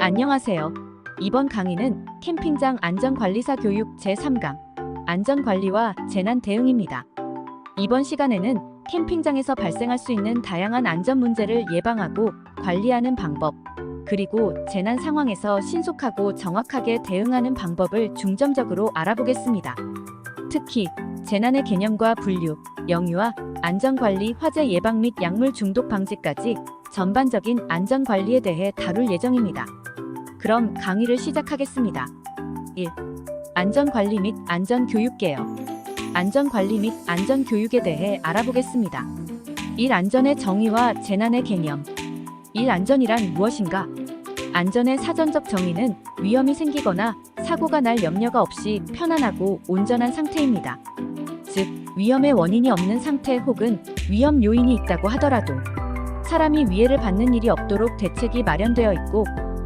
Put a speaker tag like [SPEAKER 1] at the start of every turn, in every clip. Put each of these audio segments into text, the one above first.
[SPEAKER 1] 안녕하세요. 이번 강의는 캠핑장 안전관리사 교육 제3강 안전관리와 재난 대응입니다. 이번 시간에는 캠핑장에서 발생할 수 있는 다양한 안전 문제를 예방하고 관리하는 방법, 그리고 재난 상황에서 신속하고 정확하게 대응하는 방법을 중점적으로 알아보겠습니다. 특히 재난의 개념과 분류, 영유아, 안전관리, 화재 예방 및 약물 중독 방지까지 전반적인 안전관리에 대해 다룰 예정입니다. 그럼 강의를 시작하겠습니다. 1. 안전관리 및 안전교육 개요. 안전관리 및 안전교육에 대해 알아보겠습니다. 1. 안전의 정의와 재난의 개념. 1. 안전이란 무엇인가? 안전의 사전적 정의는 위험이 생기거나 사고가 날 염려가 없이 편안하고 온전한 상태입니다. 즉, 위험의 원인이 없는 상태 혹은 위험 요인이 있다고 하더라도 사람이 위해를 받는 일이 없도록 대책이 마련되어 있고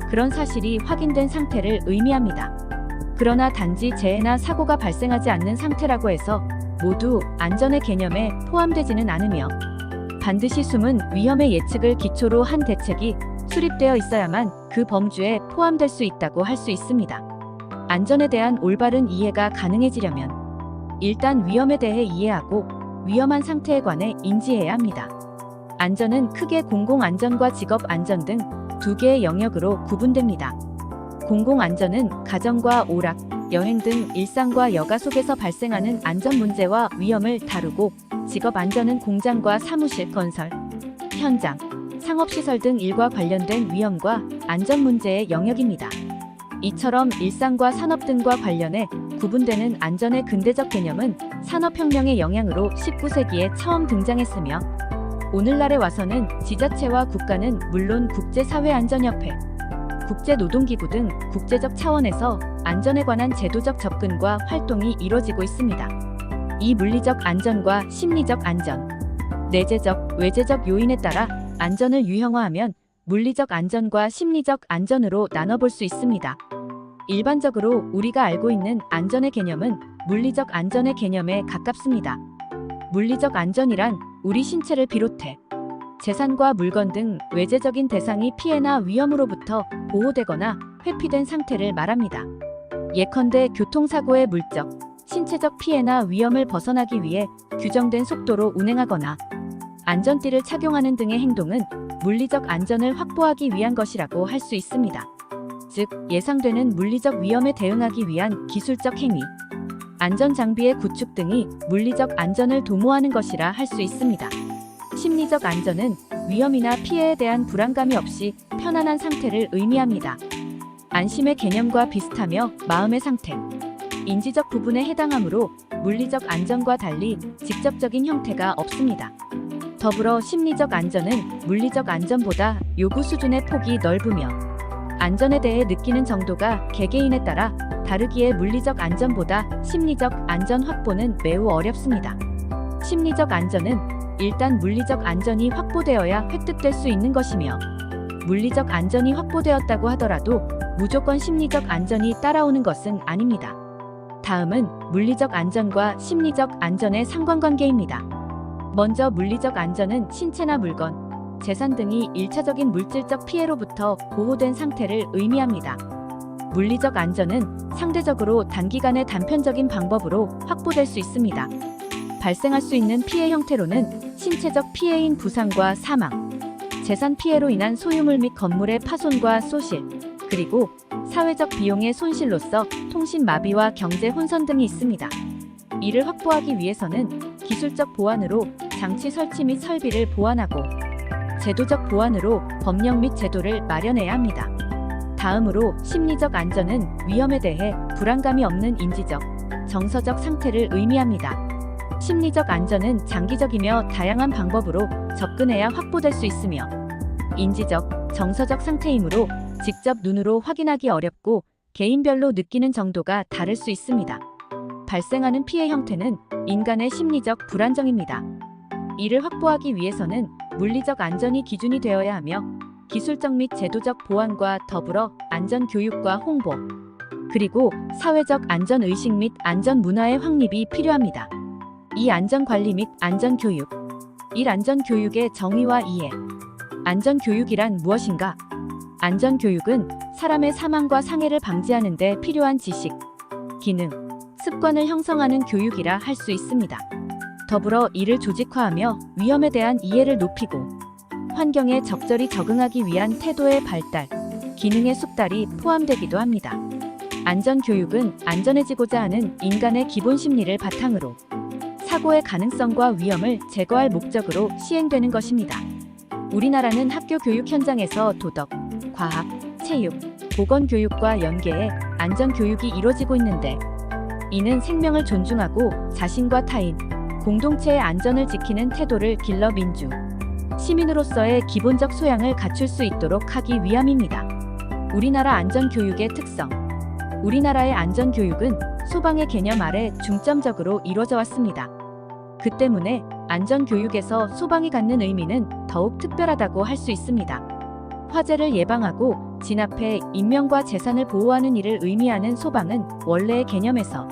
[SPEAKER 1] 그런 사실이 확인된 상태를 의미합니다. 그러나 단지 재해나 사고가 발생하지 않는 상태라고 해서 모두 안전의 개념에 포함되지는 않으며 반드시 숨은 위험의 예측을 기초로 한 대책이 수립되어 있어야만 그 범주에 포함될 수 있다고 할 수 있습니다. 안전에 대한 올바른 이해가 가능해지려면 일단 위험에 대해 이해하고 위험한 상태에 관해 인지해야 합니다. 안전은 크게 공공안전과 직업안전 등 두 개의 영역으로 구분됩니다. 공공안전은 가정과 오락, 여행 등 일상과 여가 속에서 발생하는 안전 문제와 위험을 다루고 직업안전은 공장과 사무실, 건설, 현장, 상업시설 등 일과 관련된 위험과 안전 문제의 영역입니다. 이처럼 일상과 산업 등과 관련해 구분되는 안전의 근대적 개념은 산업혁명의 영향으로 19세기에 처음 등장했으며 오늘날에 와서는 지자체와 국가는 물론 국제사회안전협회, 국제노동기구 등 국제적 차원에서 안전에 관한 제도적 접근과 활동이 이뤄지고 있습니다. 이 물리적 안전과 심리적 안전, 내재적, 외재적 요인에 따라 안전을 유형화하면 물리적 안전과 심리적 안전으로 나눠볼 수 있습니다. 일반적으로 우리가 알고 있는 안전의 개념은 물리적 안전의 개념에 가깝습니다. 물리적 안전이란 우리 신체를 비롯해 재산과 물건 등 외재적인 대상이 피해나 위험으로부터 보호되거나 회피된 상태를 말합니다. 예컨대 교통사고의 물적, 신체적 피해나 위험을 벗어나기 위해 규정된 속도로 운행하거나 안전띠를 착용하는 등의 행동은 물리적 안전을 확보하기 위한 것이라고 할 수 있습니다. 즉, 예상되는 물리적 위험에 대응하기 위한 기술적 행위, 안전장비의 구축 등이 물리적 안전을 도모하는 것이라 할 수 있습니다. 심리적 안전은 위험이나 피해에 대한 불안감이 없이 편안한 상태를 의미합니다. 안심의 개념과 비슷하며 마음의 상태, 인지적 부분에 해당하므로 물리적 안전과 달리 직접적인 형태가 없습니다. 더불어 심리적 안전은 물리적 안전보다 요구 수준의 폭이 넓으며 안전에 대해 느끼는 정도가 개개인에 따라 다르기에 물리적 안전보다 심리적 안전 확보는 매우 어렵습니다. 심리적 안전은 일단 물리적 안전이 확보되어야 획득될 수 있는 것이며 물리적 안전이 확보되었다고 하더라도 무조건 심리적 안전이 따라오는 것은 아닙니다. 다음은 물리적 안전과 심리적 안전의 상관관계입니다. 먼저 물리적 안전은 신체나 물건, 재산 등이 1차적인 물질적 피해로부터 보호된 상태를 의미합니다. 물리적 안전은 상대적으로 단기간의 단편적인 방법으로 확보될 수 있습니다. 발생할 수 있는 피해 형태로는 신체적 피해인 부상과 사망, 재산 피해로 인한 소유물 및 건물의 파손과 소실, 그리고 사회적 비용의 손실로서 통신 마비와 경제 혼선 등이 있습니다. 이를 확보하기 위해서는 기술적 보완으로 장치 설치 및 설비를 보완하고 제도적 보완으로 법령 및 제도를 마련해야 합니다. 다음으로 심리적 안전은 위험에 대해 불안감이 없는 인지적, 정서적 상태를 의미합니다. 심리적 안전은 장기적이며 다양한 방법으로 접근해야 확보될 수 있으며 인지적, 정서적 상태이므로 직접 눈으로 확인하기 어렵고 개인별로 느끼는 정도가 다를 수 있습니다. 발생하는 피해 형태는 인간의 심리적 불안정입니다. 이를 확보하기 위해서는 물리적 안전이 기준이 되어야 하며 기술적 및 제도적 보완과 더불어 안전 교육과 홍보, 그리고 사회적 안전 의식 및 안전 문화의 확립이 필요합니다. 이 안전 관리 및 안전 교육. 1. 안전 교육의 정의와 이해. 안전 교육이란 무엇인가? 안전 교육은 사람의 사망과 상해를 방지하는 데 필요한 지식, 기능, 습관을 형성하는 교육이라 할 수 있습니다. 더불어 이를 조직화하며 위험에 대한 이해를 높이고 환경에 적절히 적응하기 위한 태도의 발달, 기능의 숙달이 포함되기도 합니다. 안전교육은 안전해지고자 하는 인간의 기본 심리를 바탕으로 사고의 가능성과 위험을 제거할 목적으로 시행되는 것입니다. 우리나라는 학교 교육 현장에서 도덕, 과학, 체육, 보건교육과 연계해 안전교육이 이루어지고 있는데, 이는 생명을 존중하고 자신과 타인, 공동체의 안전을 지키는 태도를 길러 민주, 시민으로서의 기본적 소양을 갖출 수 있도록 하기 위함입니다. 우리나라 안전교육의 특성. 우리나라의 안전교육은 소방의 개념 아래 중점적으로 이루어져 왔습니다. 그 때문에 안전교육에서 소방이 갖는 의미는 더욱 특별하다고 할 수 있습니다. 화재를 예방하고 진압해 인명과 재산을 보호하는 일을 의미하는 소방은 원래의 개념에서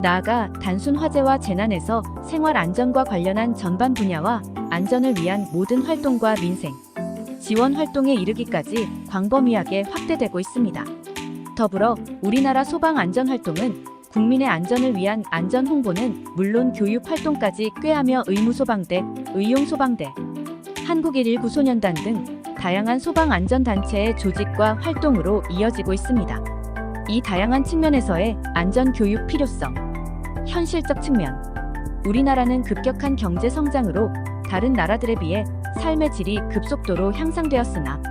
[SPEAKER 1] 나아가 단순 화재와 재난에서 생활 안전과 관련한 전반 분야와 안전을 위한 모든 활동과 민생, 지원 활동에 이르기까지 광범위하게 확대되고 있습니다. 더불어 우리나라 소방 안전 활동은 국민의 안전을 위한 안전 홍보는 물론 교육 활동까지 꾀하며 의무소방대, 의용소방대, 한국119소년단 등 다양한 소방안전단체의 조직과 활동으로 이어지고 있습니다. 이 다양한 측면에서의 안전교육 필요성. 현실적 측면. 우리나라는 급격한 경제 성장으로 다른 나라들에 비해 삶의 질이 급속도로 향상되었으나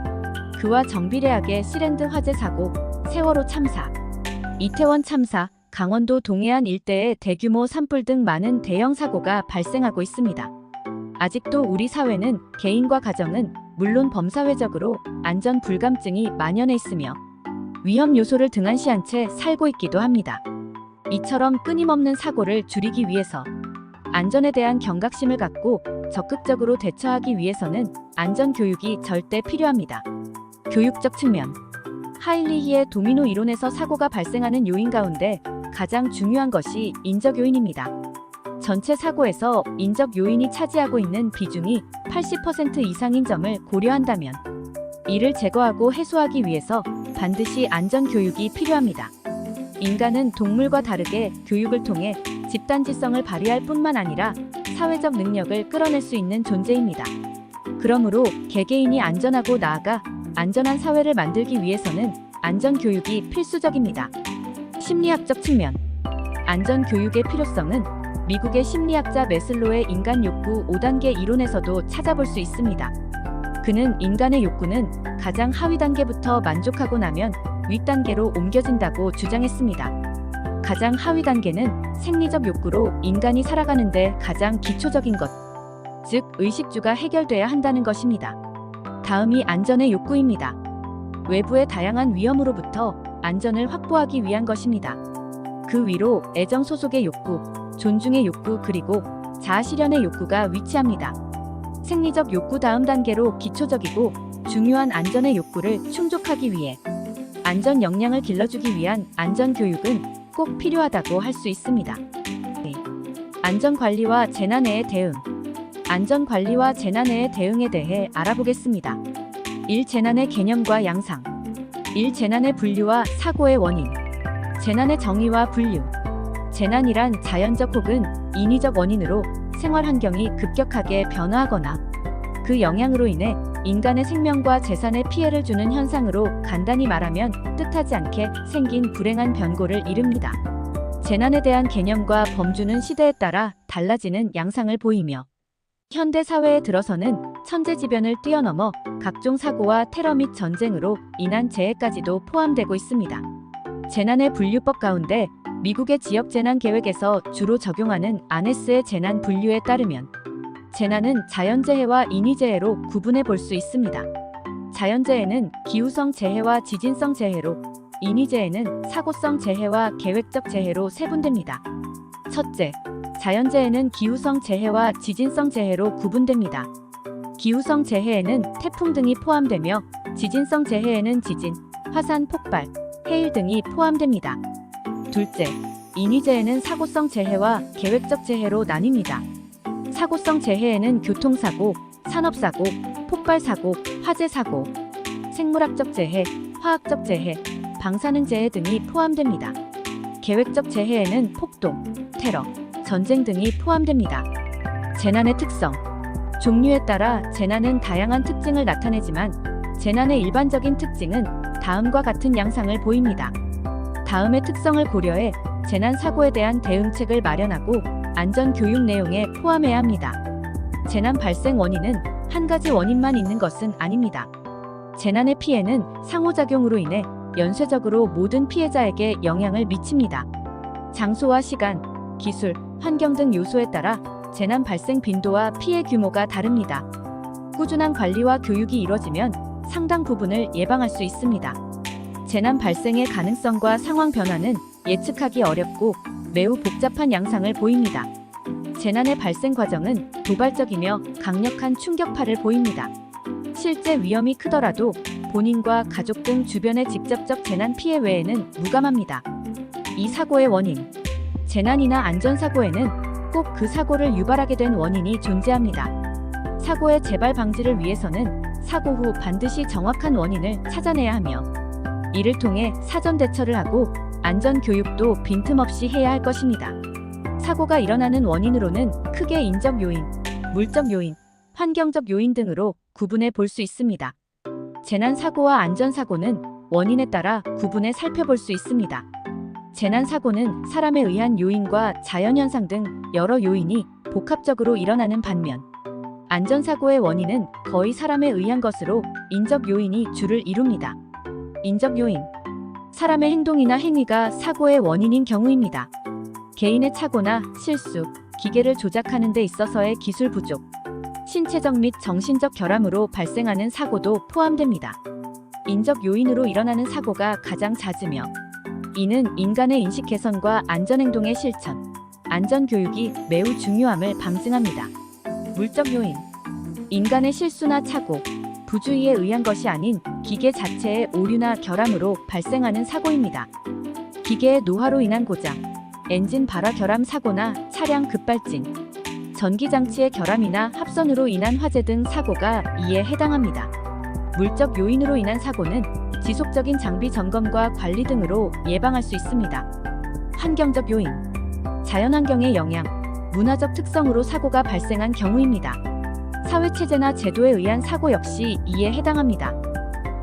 [SPEAKER 1] 그와 정비례하게 시랜드 화재 사고, 세월호 참사, 이태원 참사, 강원도 동해안 일대의 대규모 산불 등 많은 대형 사고가 발생하고 있습니다. 아직도 우리 사회는 개인과 가정은 물론 범사회적으로 안전 불감증이 만연해 있으며 위험 요소를 등한시한 채 살고 있기도 합니다. 이처럼 끊임없는 사고를 줄이기 위해서 안전에 대한 경각심을 갖고 적극적으로 대처하기 위해서는 안전교육이 절대 필요합니다. 교육적 측면. 하일리히의 도미노 이론에서 사고가 발생하는 요인 가운데 가장 중요한 것이 인적 요인입니다. 전체 사고에서 인적 요인이 차지하고 있는 비중이 80% 이상인 점을 고려한다면 이를 제거하고 해소하기 위해서 반드시 안전교육이 필요합니다. 인간은 동물과 다르게 교육을 통해 집단지성을 발휘할 뿐만 아니라 사회적 능력을 끌어낼 수 있는 존재입니다. 그러므로 개개인이 안전하고 나아가 안전한 사회를 만들기 위해서는 안전교육이 필수적입니다. 심리학적 측면. 안전교육의 필요성은 미국의 심리학자 매슬로의 인간 욕구 5단계 이론에서도 찾아볼 수 있습니다. 그는 인간의 욕구는 가장 하위 단계부터 만족하고 나면 윗단계로 옮겨진다고 주장했습니다. 가장 하위 단계는 생리적 욕구로 인간이 살아가는데 가장 기초적인 것, 즉 의식주가 해결돼야 한다는 것입니다. 다음이 안전의 욕구입니다. 외부의 다양한 위험으로부터 안전을 확보하기 위한 것입니다. 그 위로 애정 소속의 욕구, 존중의 욕구 그리고 자아실현의 욕구가 위치합니다. 생리적 욕구 다음 단계로 기초적이고 중요한 안전의 욕구를 충족하기 위해 안전 역량을 길러주기 위한 안전교육은 꼭 필요하다고 할 수 있습니다. 안전관리와 재난해의 대응. 안전관리와 재난해의 대응에 대해 알아보겠습니다. 1. 재난의 개념과 양상. 1. 재난의 분류와 사고의 원인. 재난의 정의와 분류. 재난이란 자연적 혹은 인위적 원인으로 생활 환경이 급격하게 변화하거나 그 영향으로 인해 인간의 생명과 재산에 피해를 주는 현상으로 간단히 말하면 뜻하지 않게 생긴 불행한 변고를 이릅니다. 재난에 대한 개념과 범주는 시대에 따라 달라지는 양상을 보이며 현대 사회에 들어서는 천재지변을 뛰어넘어 각종 사고와 테러 및 전쟁으로 인한 재해까지도 포함되고 있습니다. 재난의 분류법 가운데 미국의 지역재난계획에서 주로 적용하는 아네스의 재난 분류에 따르면 재난은 자연재해와 인위재해로 구분해 볼 수 있습니다. 자연재해는 기후성 재해와 지진성 재해로, 인위재해는 사고성 재해와 계획적 재해로 세분됩니다. 첫째, 자연재해는 기후성 재해와 지진성 재해로 구분됩니다. 기후성 재해에는 태풍 등이 포함되며 지진성 재해에는 지진, 화산 폭발, 해일 등이 포함됩니다. 둘째, 인위재해는 사고성 재해와 계획적 재해로 나뉩니다. 사고성 재해에는 교통사고, 산업사고, 폭발사고, 화재사고, 생물학적 재해, 화학적 재해, 방사능 재해 등이 포함됩니다. 계획적 재해에는 폭동, 테러, 전쟁 등이 포함됩니다. 재난의 특성. 종류에 따라 재난은 다양한 특징을 나타내지만 재난의 일반적인 특징은 다음과 같은 양상을 보입니다. 다음의 특성을 고려해 재난 사고에 대한 대응책을 마련하고 안전 교육 내용에 포함해야 합니다. 재난 발생 원인은 한 가지 원인만 있는 것은 아닙니다. 재난의 피해는 상호작용으로 인해 연쇄적으로 모든 피해자에게 영향을 미칩니다. 장소와 시간, 기술, 환경 등 요소에 따라 재난 발생 빈도와 피해 규모가 다릅니다. 꾸준한 관리와 교육이 이뤄지면 상당 부분을 예방할 수 있습니다. 재난 발생의 가능성과 상황 변화는 예측하기 어렵고 매우 복잡한 양상을 보입니다. 재난의 발생 과정은 도발적이며 강력한 충격파를 보입니다. 실제 위험이 크더라도 본인과 가족 등 주변의 직접적 재난 피해 외에는 무감합니다. 이 사고의 원인. 재난이나 안전사고에는 꼭 그 사고를 유발하게 된 원인이 존재합니다. 사고의 재발 방지를 위해서는 사고 후 반드시 정확한 원인을 찾아내야 하며 이를 통해 사전 대처를 하고 안전 교육도 빈틈없이 해야 할 것입니다. 사고가 일어나는 원인으로는 크게 인적 요인, 물적 요인, 환경적 요인 등으로 구분해 볼 수 있습니다. 재난 사고와 안전 사고는 원인에 따라 구분해 살펴볼 수 있습니다. 재난 사고는 사람에 의한 요인과 자연현상 등 여러 요인이 복합적으로 일어나는 반면 안전사고의 원인은 거의 사람에 의한 것으로 인적 요인이 주를 이룹니다. 인적 요인. 사람의 행동이나 행위가 사고의 원인인 경우입니다. 개인의 착오나 실수, 기계를 조작하는 데 있어서의 기술 부족, 신체적 및 정신적 결함으로 발생하는 사고도 포함됩니다. 인적 요인으로 일어나는 사고가 가장 잦으며 이는 인간의 인식 개선과 안전행동의 실천, 안전교육이 매우 중요함을 방증합니다. 물적 요인. 인간의 실수나 착오, 부주의에 의한 것이 아닌 기계 자체의 오류나 결함으로 발생하는 사고입니다. 기계의 노화로 인한 고장, 엔진 발화 결함 사고나 차량 급발진, 전기장치의 결함이나 합선으로 인한 화재 등 사고가 이에 해당합니다. 물적 요인으로 인한 사고는 지속적인 장비 점검과 관리 등으로 예방할 수 있습니다. 환경적 요인. 자연환경의 영향, 문화적 특성으로 사고가 발생한 경우입니다. 사회체제나 제도에 의한 사고 역시 이에 해당합니다.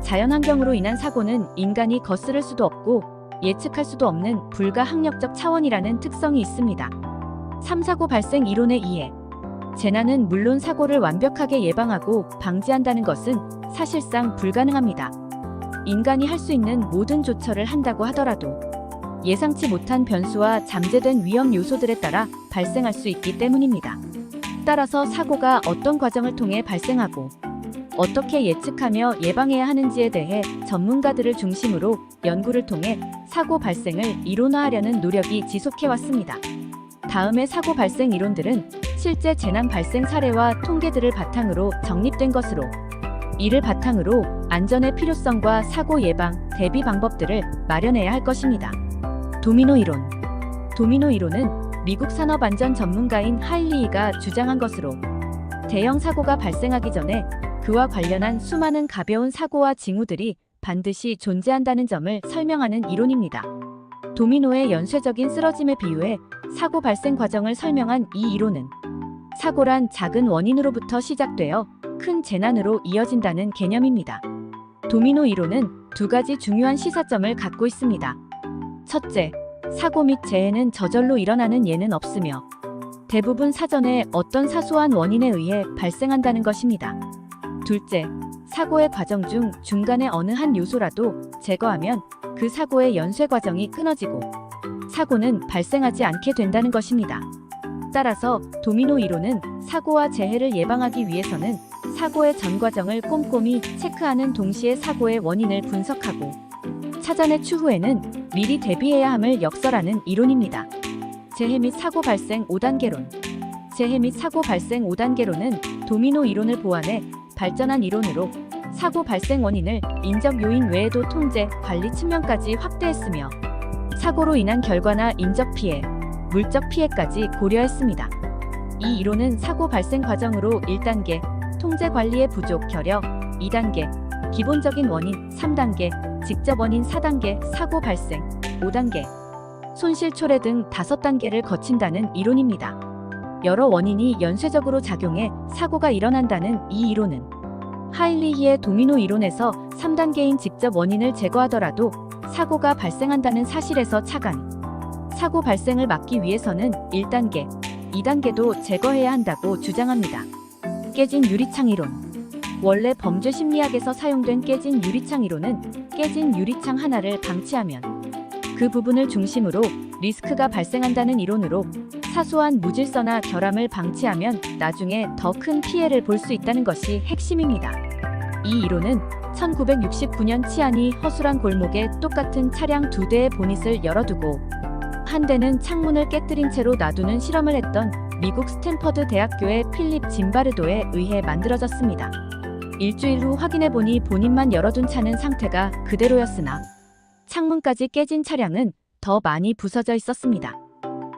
[SPEAKER 1] 자연환경으로 인한 사고는 인간이 거스를 수도 없고 예측할 수도 없는 불가항력적 차원이라는 특성이 있습니다. 3사고 발생 이론의 이해. 재난은 물론 사고를 완벽하게 예방하고 방지한다는 것은 사실상 불가능합니다. 인간이 할 수 있는 모든 조처를 한다고 하더라도 예상치 못한 변수와 잠재된 위험 요소들에 따라 발생할 수 있기 때문입니다. 따라서 사고가 어떤 과정을 통해 발생하고 어떻게 예측하며 예방해야 하는지에 대해 전문가들을 중심으로 연구를 통해 사고 발생을 이론화하려는 노력이 지속해왔습니다. 다음의 사고 발생 이론들은 실제 재난 발생 사례와 통계들을 바탕으로 정립된 것으로 이를 바탕으로 안전의 필요성과 사고 예방, 대비 방법들을 마련해야 할 것입니다. 도미노 이론. 도미노 이론은 미국 산업안전 전문가인 하일리이가 주장한 것으로 대형 사고가 발생하기 전에 그와 관련한 수많은 가벼운 사고와 징후들이 반드시 존재한다는 점을 설명하는 이론입니다. 도미노의 연쇄적인 쓰러짐에 비유해 사고 발생 과정을 설명한 이 이론은 사고란 작은 원인으로부터 시작되어 큰 재난으로 이어진다는 개념입니다. 도미노 이론은 두 가지 중요한 시사점을 갖고 있습니다. 첫째, 사고 및 재해는 저절로 일어나는 예는 없으며 대부분 사전에 어떤 사소한 원인에 의해 발생한다는 것입니다. 둘째, 사고의 과정 중 중간에 어느 한 요소라도 제거하면 그 사고의 연쇄 과정이 끊어지고 사고는 발생하지 않게 된다는 것입니다. 따라서 도미노 이론은 사고와 재해를 예방하기 위해서는 사고의 전 과정을 꼼꼼히 체크하는 동시에 사고의 원인을 분석하고 차단의 추후에는 미리 대비해야 함을 역설하는 이론입니다. 재해 및 사고 발생 5단계론. 재해 및 사고 발생 5단계론은 도미노 이론을 보완해 발전한 이론으로 사고 발생 원인을 인적 요인 외에도 통제, 관리 측면까지 확대했으며 사고로 인한 결과나 인적 피해, 물적 피해까지 고려했습니다. 이 이론은 사고 발생 과정으로 1단계, 통제 관리의 부족, 결여, 2단계, 기본적인 원인 3단계, 직접 원인 4단계, 사고 발생 5단계, 손실 초래 등 5단계를 거친다는 이론입니다. 여러 원인이 연쇄적으로 작용해 사고가 일어난다는 이 이론은 하일리히의 도미노 이론에서 3단계인 직접 원인을 제거하더라도 사고가 발생한다는 사실에서 착안, 사고 발생을 막기 위해서는 1단계, 2단계도 제거해야 한다고 주장합니다. 깨진 유리창 이론. 원래 범죄 심리학에서 사용된 깨진 유리창 이론은 깨진 유리창 하나를 방치하면 그 부분을 중심으로 리스크가 발생한다는 이론으로 사소한 무질서나 결함을 방치하면 나중에 더 큰 피해를 볼 수 있다는 것이 핵심입니다. 이 이론은 1969년 치안이 허술한 골목에 똑같은 차량 2대의 보닛을 열어두고 한 대는 창문을 깨뜨린 채로 놔두는 실험을 했던 미국 스탠퍼드 대학교의 필립 짐바르도에 의해 만들어졌습니다. 일주일 후 확인해보니 보닛만 열어둔 차는 상태가 그대로였으나 창문까지 깨진 차량은 더 많이 부서져 있었습니다.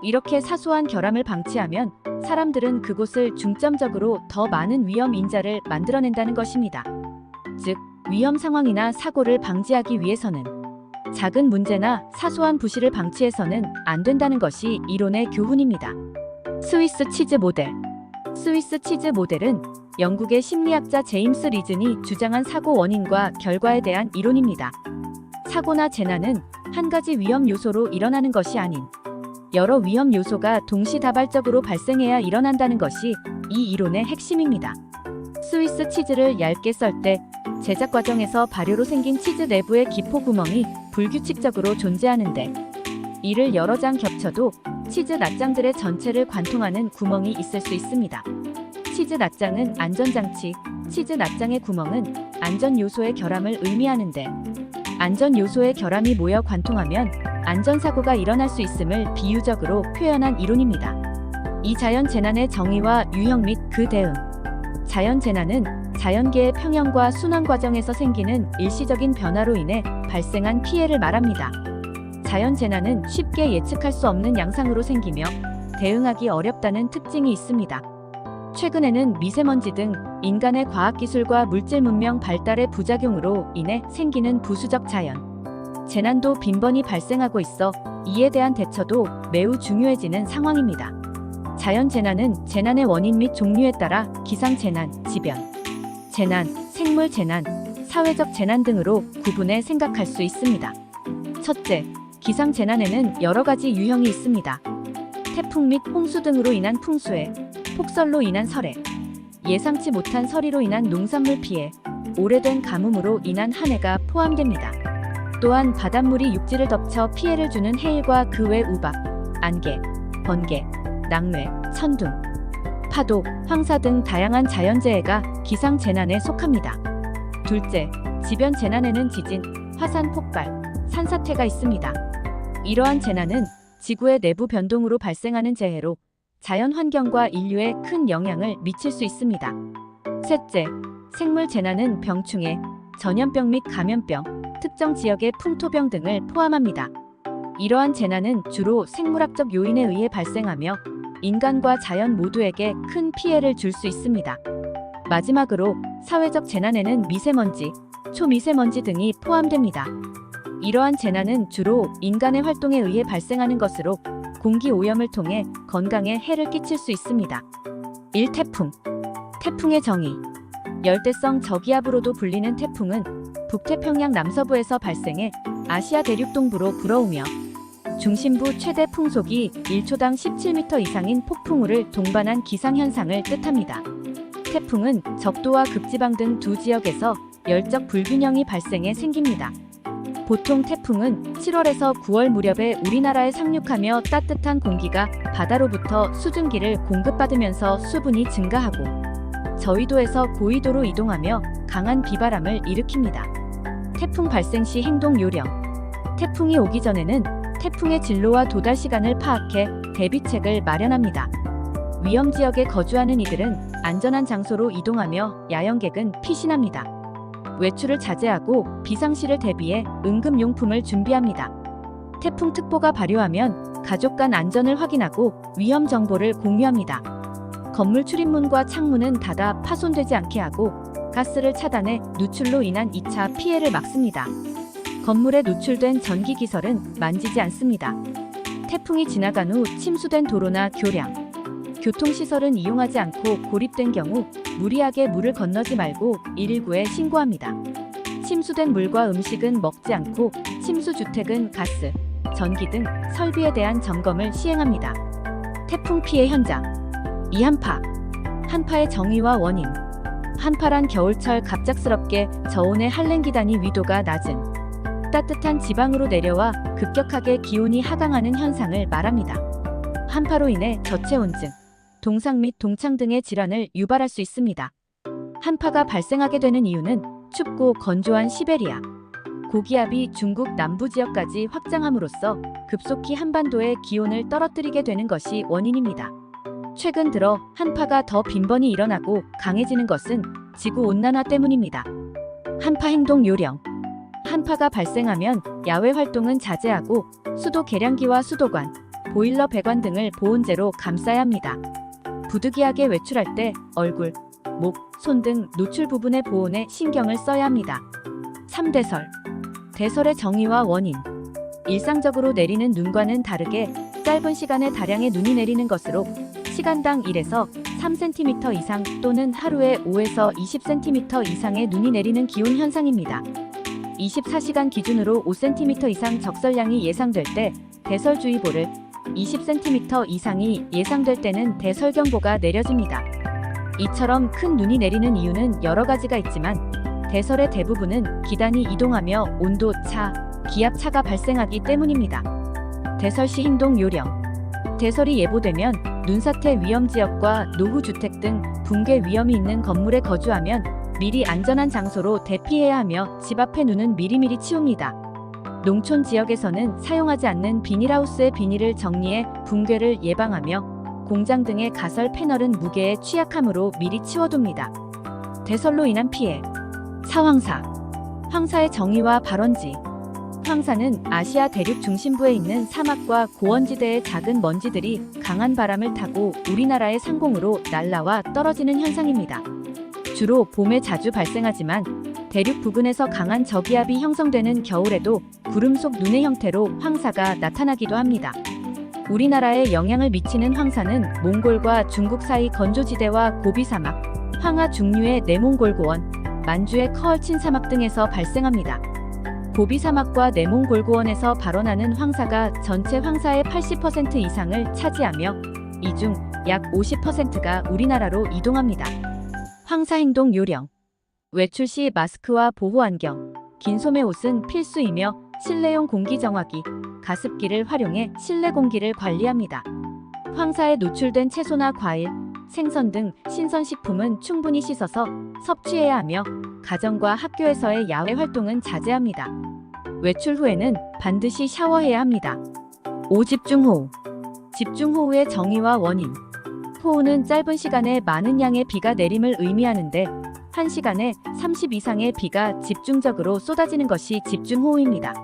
[SPEAKER 1] 이렇게 사소한 결함을 방치하면 사람들은 그곳을 중점적으로 더 많은 위험 인자를 만들어낸다는 것입니다. 즉, 위험 상황이나 사고를 방지하기 위해서는 작은 문제나 사소한 부실을 방치해서는 안 된다는 것이 이론의 교훈입니다. 스위스 치즈 모델. 스위스 치즈 모델은 영국의 심리학자 제임스 리즌이 주장한 사고 원인과 결과에 대한 이론입니다. 사고나 재난은 한 가지 위험 요소로 일어나는 것이 아닌 여러 위험 요소가 동시다발적으로 발생해야 일어난다는 것이 이 이론의 핵심입니다. 스위스 치즈를 얇게 썰 때 제작 과정에서 발효로 생긴 치즈 내부의 기포 구멍이 불규칙적으로 존재하는데 이를 여러 장 겹쳐도 치즈 낱장들의 전체를 관통하는 구멍이 있을 수 있습니다. 치즈 낱장은 안전장치, 치즈 낱장의 구멍은 안전 요소의 결함을 의미하는데 안전 요소의 결함이 모여 관통하면 안전사고가 일어날 수 있음을 비유적으로 표현한 이론입니다. 이 자연재난의 정의와 유형 및 그 대응. 자연재난은 자연계의 평형과 순환 과정에서 생기는 일시적인 변화로 인해 발생한 피해를 말합니다. 자연재난은 쉽게 예측할 수 없는 양상으로 생기며 대응하기 어렵다는 특징이 있습니다. 최근에는 미세먼지 등 인간의 과학기술과 물질 문명 발달의 부작용으로 인해 생기는 부수적 자연 재난도 빈번히 발생하고 있어 이에 대한 대처도 매우 중요해지는 상황입니다. 자연재난은 재난의 원인 및 종류에 따라 기상재난, 지변, 재난, 생물재난, 사회적 재난 등으로 구분해 생각할 수 있습니다. 첫째, 기상재난에는 여러 가지 유형이 있습니다. 태풍 및 홍수 등으로 인한 풍수해, 폭설로 인한 설해, 예상치 못한 서리로 인한 농산물 피해, 오래된 가뭄으로 인한 한해가 포함됩니다. 또한 바닷물이 육지를 덮쳐 피해를 주는 해일과 그 외 우박, 안개, 번개, 낙뢰, 천둥, 파도, 황사 등 다양한 자연재해가 기상재난에 속합니다. 둘째, 지변재난에는 지진, 화산 폭발, 산사태가 있습니다. 이러한 재난은 지구의 내부 변동으로 발생하는 재해로 자연환경과 인류에 큰 영향을 미칠 수 있습니다. 셋째, 생물재난은 병충해, 전염병 및 감염병, 특정 지역의 풍토병 등을 포함합니다. 이러한 재난은 주로 생물학적 요인에 의해 발생하며 인간과 자연 모두에게 큰 피해를 줄 수 있습니다. 마지막으로 사회적 재난에는 미세먼지, 초미세먼지 등이 포함됩니다. 이러한 재난은 주로 인간의 활동에 의해 발생하는 것으로 공기 오염을 통해 건강에 해를 끼칠 수 있습니다. 1. 태풍. 태풍의 정의. 열대성 저기압으로도 불리는 태풍은 북태평양 남서부에서 발생해 아시아 대륙 동부로 불어오며 중심부 최대 풍속이 1초당 17m 이상인 폭풍우를 동반한 기상현상을 뜻합니다. 태풍은 적도와 극지방 등 두 지역에서 열적 불균형이 발생해 생깁니다. 보통 태풍은 7월에서 9월 무렵에 우리나라에 상륙하며 따뜻한 공기가 바다로부터 수증기를 공급받으면서 수분이 증가하고 저위도에서 고위도로 이동하며 강한 비바람을 일으킵니다. 태풍 발생 시 행동 요령. 태풍이 오기 전에는 태풍의 진로와 도달 시간을 파악해 대비책을 마련합니다. 위험 지역에 거주하는 이들은 안전한 장소로 이동하며 야영객은 피신합니다. 외출을 자제하고 비상시를 대비해 응급용품을 준비합니다. 태풍특보가 발효하면 가족 간 안전을 확인하고 위험 정보를 공유합니다. 건물 출입문과 창문은 닫아 파손되지 않게 하고 가스를 차단해 누출로 인한 2차 피해를 막습니다. 건물에 누출된 전기 기설은 만지지 않습니다. 태풍이 지나간 후 침수된 도로나 교량, 교통시설은 이용하지 않고 고립된 경우 무리하게 물을 건너지 말고 119에 신고합니다. 침수된 물과 음식은 먹지 않고 침수주택은 가스, 전기 등 설비에 대한 점검을 시행합니다. 태풍 피해 현장. 이 한파의 정의와 원인. 한파란 겨울철 갑작스럽게 저온의 한랭기단이 위도가 낮은 따뜻한 지방으로 내려와 급격하게 기온이 하강하는 현상을 말합니다. 한파로 인해 저체온증, 동상 및 동창 등의 질환을 유발할 수 있습니다. 한파가 발생하게 되는 이유는 춥고 건조한 시베리아, 고기압이 중국 남부 지역까지 확장함으로써 급속히 한반도의 기온을 떨어뜨리게 되는 것이 원인입니다. 최근 들어 한파가 더 빈번히 일어나고 강해지는 것은 지구온난화 때문입니다. 한파 행동 요령. 한파가 발생하면 야외 활동은 자제하고 수도 계량기와 수도관, 보일러 배관 등을 보온재로 감싸야 합니다. 부득이하게 외출할 때 얼굴, 목, 손 등 노출 부분의 보온에 신경을 써야 합니다. 3대설. 대설의 정의와 원인. 일상적으로 내리는 눈과는 다르게 짧은 시간에 다량의 눈이 내리는 것으로 시간당 1에서 3cm 이상 또는 하루에 5에서 20cm 이상의 눈이 내리는 기온 현상입니다. 24시간 기준으로 5cm 이상 적설량이 예상될 때 대설주의보를, 20cm 이상이 예상될 때는 대설경보가 내려집니다. 이처럼 큰 눈이 내리는 이유는 여러 가지가 있지만 대설의 대부분은 기단이 이동하며 온도 차, 기압 차가 발생하기 때문입니다. 대설 시 행동 요령. 대설이 예보되면 눈사태 위험 지역과 노후주택 등 붕괴 위험이 있는 건물에 거주하면 미리 안전한 장소로 대피해야 하며 집 앞의 눈은 미리미리 치웁니다. 농촌 지역에서는 사용하지 않는 비닐하우스의 비닐을 정리해 붕괴를 예방하며 공장 등의 가설 패널은 무게에 취약하므로 미리 치워둡니다. 대설로 인한 피해. 사황사. 황사의 정의와 발원지. 황사는 아시아 대륙 중심부에 있는 사막과 고원지대의 작은 먼지들이 강한 바람을 타고 우리나라의 상공으로 날아와 떨어지는 현상입니다. 주로 봄에 자주 발생하지만 대륙 부근에서 강한 저기압이 형성되는 겨울에도 구름 속 눈의 형태로 황사가 나타나기도 합니다. 우리나라에 영향을 미치는 황사는 몽골과 중국 사이 건조지대와 고비사막, 황하 중류의 내몽골고원, 만주의 커얼친 사막 등에서 발생합니다. 고비사막과 내몽골고원에서 발원하는 황사가 전체 황사의 80% 이상을 차지하며 이 중 약 50%가 우리나라로 이동합니다. 황사 행동 요령. 외출 시 마스크와 보호 안경, 긴 소매 옷은 필수이며 실내용 공기 정화기, 가습기를 활용해 실내 공기를 관리합니다. 황사에 노출된 채소나 과일, 생선 등 신선식품은 충분히 씻어서 섭취해야 하며 가정과 학교에서의 야외 활동은 자제합니다. 외출 후에는 반드시 샤워해야 합니다. 5. 집중호우. 집중호우의 정의와 원인. 호우는 짧은 시간에 많은 양의 비가 내림을 의미하는데 1시간에 30 이상의 비가 집중적으로 쏟아지는 것이 집중호우입니다.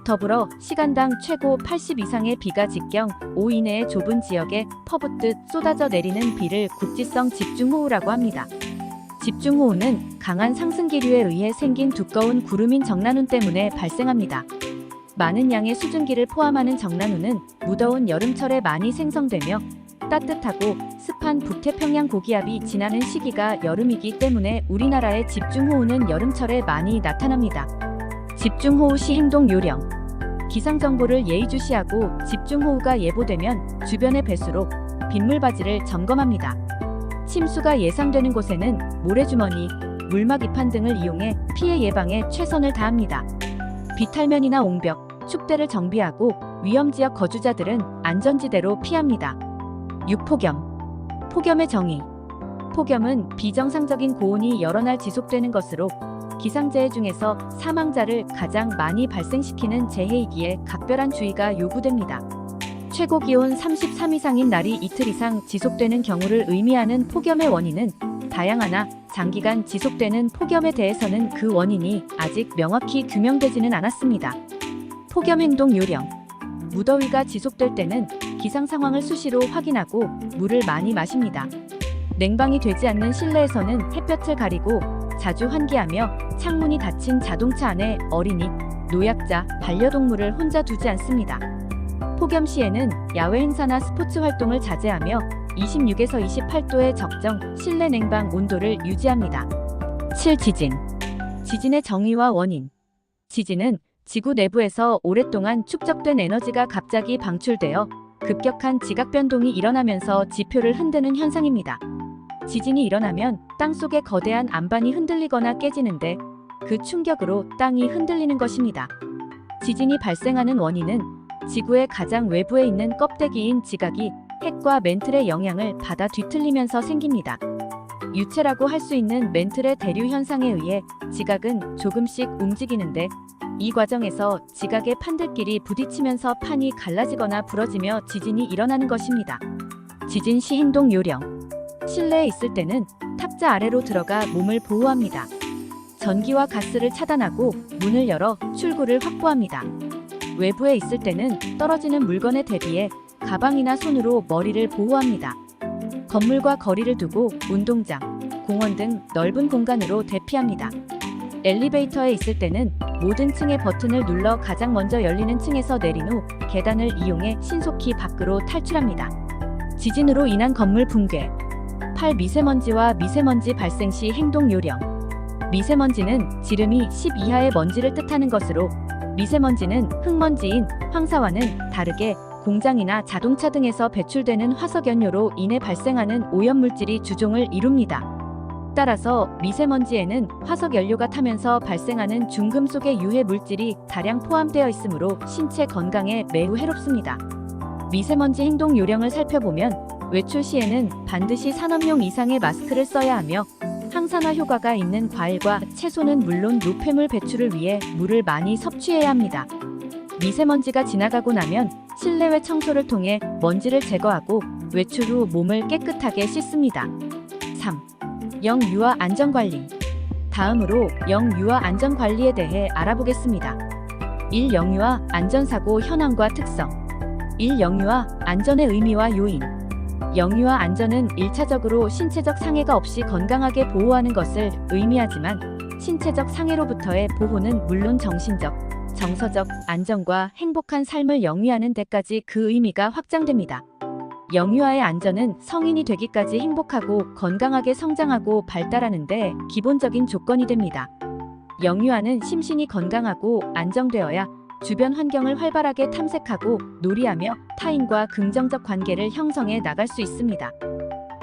[SPEAKER 1] 더불어 시간당 최고 80 이상의 비가 직경 5 이내의 좁은 지역에 퍼붓듯 쏟아져 내리는 비를 국지성 집중호우라고 합니다. 집중호우는 강한 상승기류에 의해 생긴 두꺼운 구름인 정난운 때문에 발생합니다. 많은 양의 수증기를 포함하는 정난운은 무더운 여름철에 많이 생성되며 따뜻하고 습한 북태평양 고기압이 지나는 시기가 여름이기 때문에 우리나라의 집중호우는 여름철에 많이 나타납니다. 집중호우 시 행동 요령. 기상정보를 예의주시하고 집중호우가 예보되면 주변의 배수로, 빗물바지를 점검합니다. 침수가 예상되는 곳에는 모래주머니, 물막 이판 등을 이용해 피해 예방에 최선을 다합니다. 비탈면이나 옹벽, 축대를 정비하고 위험지역 거주자들은 안전지대로 피합니다. 6. 폭염. 폭염의 정의. 폭염은 비정상적인 고온이 여러 날 지속되는 것으로 기상재해 중에서 사망자를 가장 많이 발생시키는 재해이기에 각별한 주의가 요구됩니다. 최고 기온 33 이상인 날이 이틀 이상 지속되는 경우를 의미하는 폭염의 원인은 다양하나 장기간 지속되는 폭염에 대해서는 그 원인이 아직 명확히 규명되지는 않았습니다. 폭염 행동 요령. 무더위가 지속될 때는 기상 상황을 수시로 확인하고 물을 많이 마십니다. 냉방이 되지 않는 실내에서는 햇볕을 가리고 자주 환기하며 창문이 닫힌 자동차 안에 어린이, 노약자, 반려동물을 혼자 두지 않습니다. 폭염 시에는 야외 행사나 스포츠 활동을 자제하며 26에서 28도의 적정 실내 냉방 온도를 유지합니다. 7. 지진. 지진의 정의와 원인. 지진은 지구 내부에서 오랫동안 축적된 에너지가 갑자기 방출되어 급격한 지각 변동이 일어나면서 지표를 흔드는 현상입니다. 지진이 일어나면 땅속의 거대한 안반이 흔들리거나 깨지는데 그 충격으로 땅이 흔들리는 것입니다. 지진이 발생하는 원인은 지구의 가장 외부에 있는 껍데기인 지각이 핵과 멘틀의 영향을 받아 뒤틀리면서 생깁니다. 유체라고 할 수 있는 멘틀의 대류 현상에 의해 지각은 조금씩 움직이는데 이 과정에서 지각의 판들끼리 부딪히면서 판이 갈라지거나 부러지며 지진이 일어나는 것입니다. 지진 시 행동 요령. 실내에 있을 때는 탁자 아래로 들어가 몸을 보호합니다. 전기와 가스를 차단하고 문을 열어 출구를 확보합니다. 외부에 있을 때는 떨어지는 물건에 대비해 가방이나 손으로 머리를 보호합니다. 건물과 거리를 두고 운동장, 공원 등 넓은 공간으로 대피합니다. 엘리베이터에 있을 때는 모든 층의 버튼을 눌러 가장 먼저 열리는 층에서 내린 후 계단을 이용해 신속히 밖으로 탈출합니다. 지진으로 인한 건물 붕괴. 8. 미세먼지와 미세먼지 발생 시 행동 요령. 미세먼지는 지름이 10 이하의 먼지를 뜻하는 것으로 미세먼지는 흙먼지인 황사와는 다르게 공장이나 자동차 등에서 배출되는 화석연료로 인해 발생하는 오염물질이 주종을 이룹니다. 따라서 미세먼지에는 화석연료가 타면서 발생하는 중금속의 유해 물질이 다량 포함되어 있으므로 신체 건강에 매우 해롭습니다. 미세먼지 행동 요령을 살펴보면 외출 시에는 반드시 산업용 이상의 마스크를 써야 하며 항산화 효과가 있는 과일과 채소는 물론 노폐물 배출을 위해 물을 많이 섭취해야 합니다. 미세먼지가 지나가고 나면 실내외 청소를 통해 먼지를 제거하고 외출 후 몸을 깨끗하게 씻습니다. 3. 영유아 안전관리. 다음으로 영유아 안전관리에 대해 알아보겠습니다. 1. 영유아 안전사고 현황과 특성. 1. 영유아 안전의 의미와 요인. 영유아 안전은 1차적으로 신체적 상해가 없이 건강하게 보호하는 것을 의미하지만 신체적 상해로부터의 보호는 물론 정신적, 정서적 안전과 행복한 삶을 영위하는 데까지 그 의미가 확장됩니다. 영유아의 안전은 성인이 되기까지 행복하고 건강하게 성장하고 발달하는 데 기본적인 조건이 됩니다. 영유아는 심신이 건강하고 안정되어야 주변 환경을 활발하게 탐색하고 놀이하며 타인과 긍정적 관계를 형성해 나갈 수 있습니다.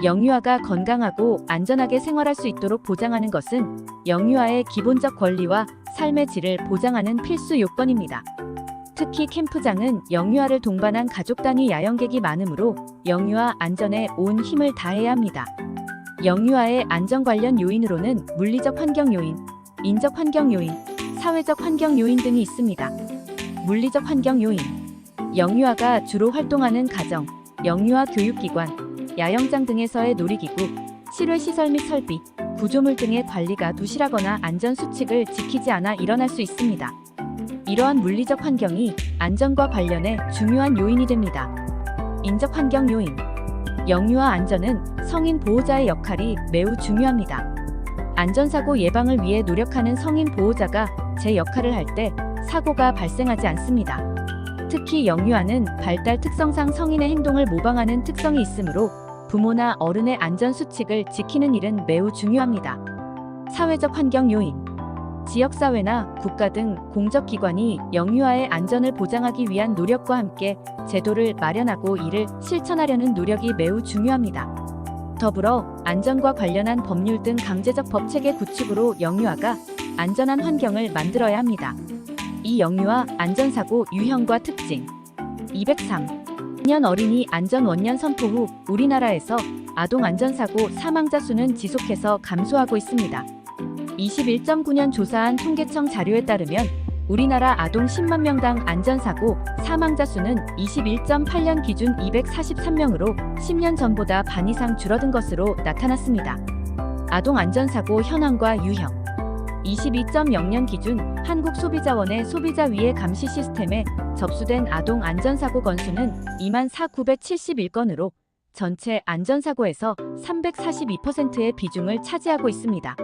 [SPEAKER 1] 영유아가 건강하고 안전하게 생활할 수 있도록 보장하는 것은 영유아의 기본적 권리와 삶의 질을 보장하는 필수 요건입니다. 특히 캠프장은 영유아를 동반한 가족 단위 야영객이 많으므로 영유아 안전에 온 힘을 다해야 합니다. 영유아의 안전 관련 요인으로는 물리적 환경 요인, 인적 환경 요인, 사회적 환경 요인 등이 있습니다. 물리적 환경 요인. 영유아가 주로 활동하는 가정, 영유아 교육기관, 야영장 등에서의 놀이기구, 실외시설 및 설비, 구조물 등의 관리가 부실하거나 안전수칙을 지키지 않아 일어날 수 있습니다. 이러한 물리적 환경이 안전과 관련해 중요한 요인이 됩니다. 인적 환경 요인. 영유아 안전은 성인 보호자의 역할이 매우 중요합니다. 안전사고 예방을 위해 노력하는 성인 보호자가 제 역할을 할 때 사고가 발생하지 않습니다. 특히 영유아는 발달 특성상 성인의 행동을 모방하는 특성이 있으므로 부모나 어른의 안전수칙을 지키는 일은 매우 중요합니다. 사회적 환경 요인. 지역사회나 국가 등 공적기관이 영유아의 안전을 보장하기 위한 노력과 함께 제도를 마련하고 이를 실천하려는 노력이 매우 중요합니다. 더불어 안전과 관련한 법률 등 강제적 법체계 구축으로 영유아가 안전한 환경을 만들어야 합니다. 이 영유아 안전사고 유형과 특징. 203. 년 어린이 안전 원년 선포 후 우리나라에서 아동 안전사고 사망자 수는 지속해서 감소하고 있습니다. 21.9년 조사한 통계청 자료에 따르면 우리나라 아동 10만 명당 안전사고 사망자 수는 21.8년 기준 243명으로 10년 전보다 반 이상 줄어든 것으로 나타났습니다. 아동 안전사고 현황과 유형. 22.0년 기준 한국소비자원의 소비자 위해 감시 시스템에 접수된 아동 안전사고 건수는 24,971건으로 전체 안전사고에서 342%의 비중을 차지하고 있습니다.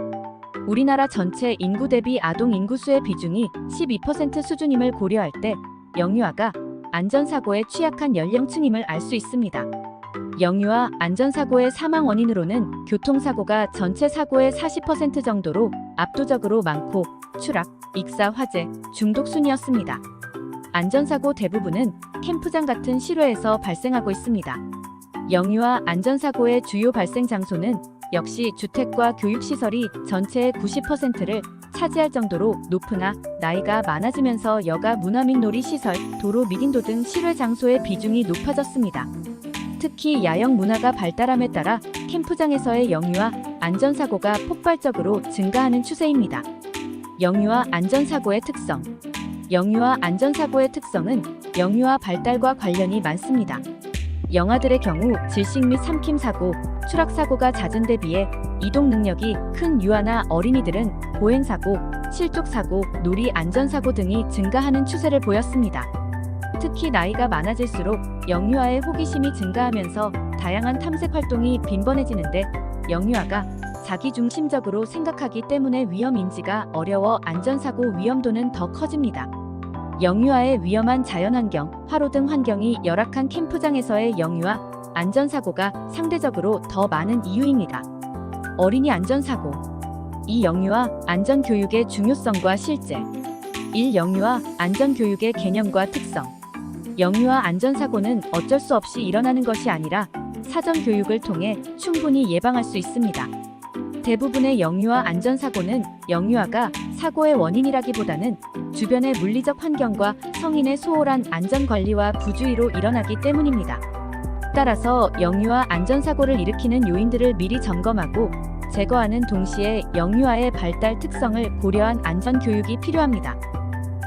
[SPEAKER 1] 우리나라 전체 인구 대비 아동 인구수의 비중이 12% 수준임을 고려할 때 영유아가 안전사고에 취약한 연령층임을 알 수 있습니다. 영유아 안전사고의 사망 원인으로는 교통사고가 전체 사고의 40% 정도로 압도적으로 많고 추락, 익사, 화재, 중독 순이었습니다. 안전사고 대부분은 캠프장 같은 실외에서 발생하고 있습니다. 영유아 안전사고의 주요 발생 장소는 역시 주택과 교육시설이 전체의 90%를 차지할 정도로 높으나 나이가 많아지면서 여가 문화 및 놀이시설, 도로 및 인도 등 실외 장소의 비중이 높아졌습니다. 특히 야영 문화가 발달함에 따라 캠프장에서의 영유아 안전사고가 폭발적으로 증가하는 추세입니다. 영유아 안전사고의 특성. 영유아 안전사고의 특성은 영유아 발달과 관련이 많습니다. 영아들의 경우 질식 및 삼킴 사고, 추락 사고가 잦은 데 비해 이동 능력이 큰 유아나 어린이들은 보행 사고, 실족 사고, 놀이 안전 사고 등이 증가하는 추세를 보였습니다. 특히 나이가 많아질수록 영유아의 호기심이 증가하면서 다양한 탐색 활동이 빈번해지는데 영유아가 자기중심적으로 생각하기 때문에 위험 인지가 어려워 안전사고 위험도는 더 커집니다. 영유아의 위험한 자연환경, 화로 등 환경이 열악한 캠프장에서의 영유아 안전사고가 상대적으로 더 많은 이유입니다. 어린이 안전사고. 이 영유아 안전교육의 중요성과 실제. 1. 영유아 안전교육의 개념과 특성. 영유아 안전사고는 어쩔 수 없이 일어나는 것이 아니라 사전 교육을 통해 충분히 예방할 수 있습니다. 대부분의 영유아 안전사고는 영유아가 사고의 원인이라기보다는 주변의 물리적 환경과 성인의 소홀한 안전관리와 부주의로 일어나기 때문입니다. 따라서 영유아 안전사고를 일으키는 요인들을 미리 점검하고 제거하는 동시에 영유아의 발달 특성을 고려한 안전교육이 필요합니다.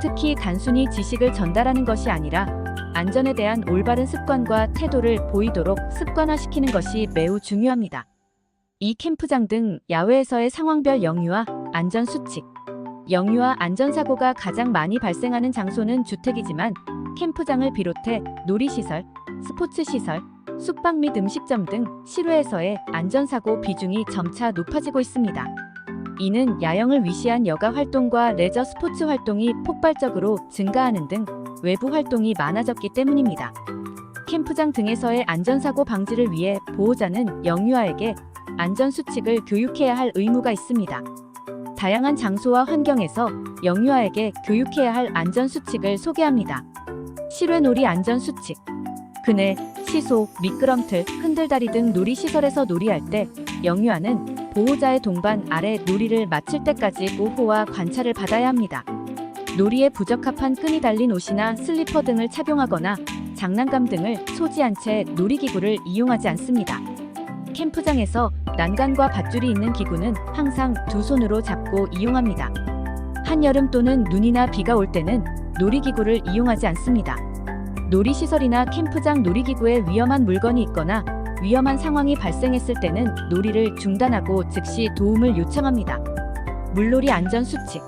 [SPEAKER 1] 특히 단순히 지식을 전달하는 것이 아니라 안전에 대한 올바른 습관과 태도를 보이도록 습관화시키는 것이 매우 중요합니다. 이 캠프장 등 야외에서의 상황별 영유아 안전 수칙. 영유아 안전사고가 가장 많이 발생하는 장소는 주택이지만 캠프장을 비롯해 놀이시설, 스포츠시설, 숙박 및 음식점 등 실외에서의 안전사고 비중이 점차 높아지고 있습니다. 이는 야영을 위시한 여가 활동과 레저 스포츠 활동이 폭발적으로 증가하는 등 외부 활동이 많아졌기 때문입니다. 캠프장 등에서의 안전사고 방지를 위해 보호자는 영유아에게 안전수칙을 교육해야 할 의무가 있습니다. 다양한 장소와 환경에서 영유아에게 교육해야 할 안전수칙을 소개합니다. 실외놀이 안전수칙. 그네, 시소, 미끄럼틀, 흔들다리 등 놀이시설에서 놀이할 때 영유아는 보호자의 동반 아래 놀이를 마칠 때까지 보호와 관찰을 받아야 합니다. 놀이에 부적합한 끈이 달린 옷이나 슬리퍼 등을 착용하거나 장난감 등을 소지한 채 놀이기구를 이용하지 않습니다. 캠프장에서 난간과 밧줄이 있는 기구는 항상 두 손으로 잡고 이용합니다. 한여름 또는 눈이나 비가 올 때는 놀이기구를 이용하지 않습니다. 놀이시설이나 캠프장 놀이기구에 위험한 물건이 있거나 위험한 상황이 발생했을 때는 놀이를 중단하고 즉시 도움을 요청합니다. 물놀이 안전수칙.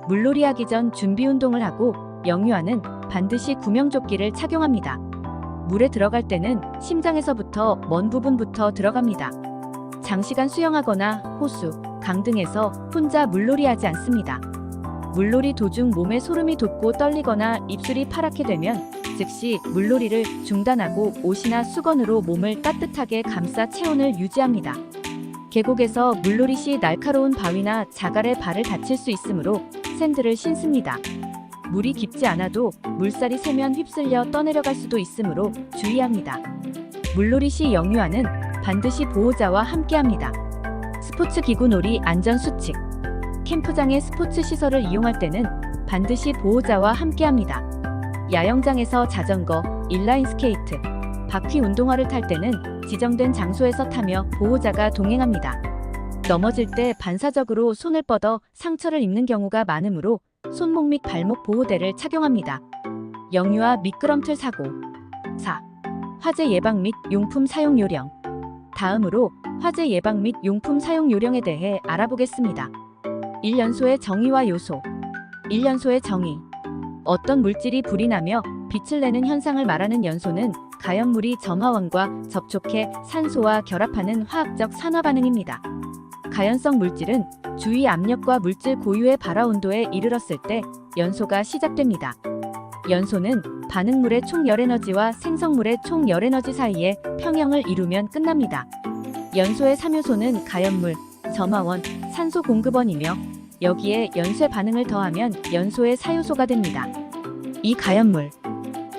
[SPEAKER 1] 물놀이하기 전 준비운동을 하고 영유아는 반드시 구명조끼를 착용합니다. 물에 들어갈 때는 심장에서부터 먼 부분부터 들어갑니다. 장시간 수영하거나 호수, 강 등에서 혼자 물놀이하지 않습니다. 물놀이 도중 몸에 소름이 돋고 떨리거나 입술이 파랗게 되면 즉시 물놀이를 중단하고 옷이나 수건으로 몸을 따뜻하게 감싸 체온을 유지합니다. 계곡에서 물놀이 시 날카로운 바위나 자갈에 발을 다칠 수 있으므로 샌들을 신습니다. 물이 깊지 않아도 물살이 세면 휩쓸려 떠내려갈 수도 있으므로 주의합니다. 물놀이 시 영유아는 반드시 보호자와 함께합니다. 스포츠 기구 놀이 안전 수칙. 캠프장의 스포츠 시설을 이용할 때는 반드시 보호자와 함께합니다. 야영장에서 자전거, 인라인 스케이트, 바퀴 운동화를 탈 때는 지정된 장소에서 타며 보호자가 동행합니다. 넘어질 때 반사적으로 손을 뻗어 상처를 입는 경우가 많으므로 손목 및 발목 보호대를 착용합니다. 영유아 미끄럼틀 사고. 4. 화재 예방 및 용품 사용 요령. 다음으로 화재 예방 및 용품 사용 요령에 대해 알아보겠습니다. 1연소의 정의와 요소. 1연소의 정의. 어떤 물질이 불이 나며 빛을 내는 현상을 말하는 연소는 가연물이 점화원과 접촉해 산소와 결합하는 화학적 산화 반응입니다. 가연성 물질은 주위 압력과 물질 고유의 발화 온도에 이르렀을 때 연소가 시작됩니다. 연소는 반응물의 총 열에너지와 생성물의 총 열에너지 사이에 평형을 이루면 끝납니다. 연소의 3요소는 가연물, 점화원, 산소 공급원이며 여기에 연쇄 반응을 더하면 연소의 4요소가 됩니다. 이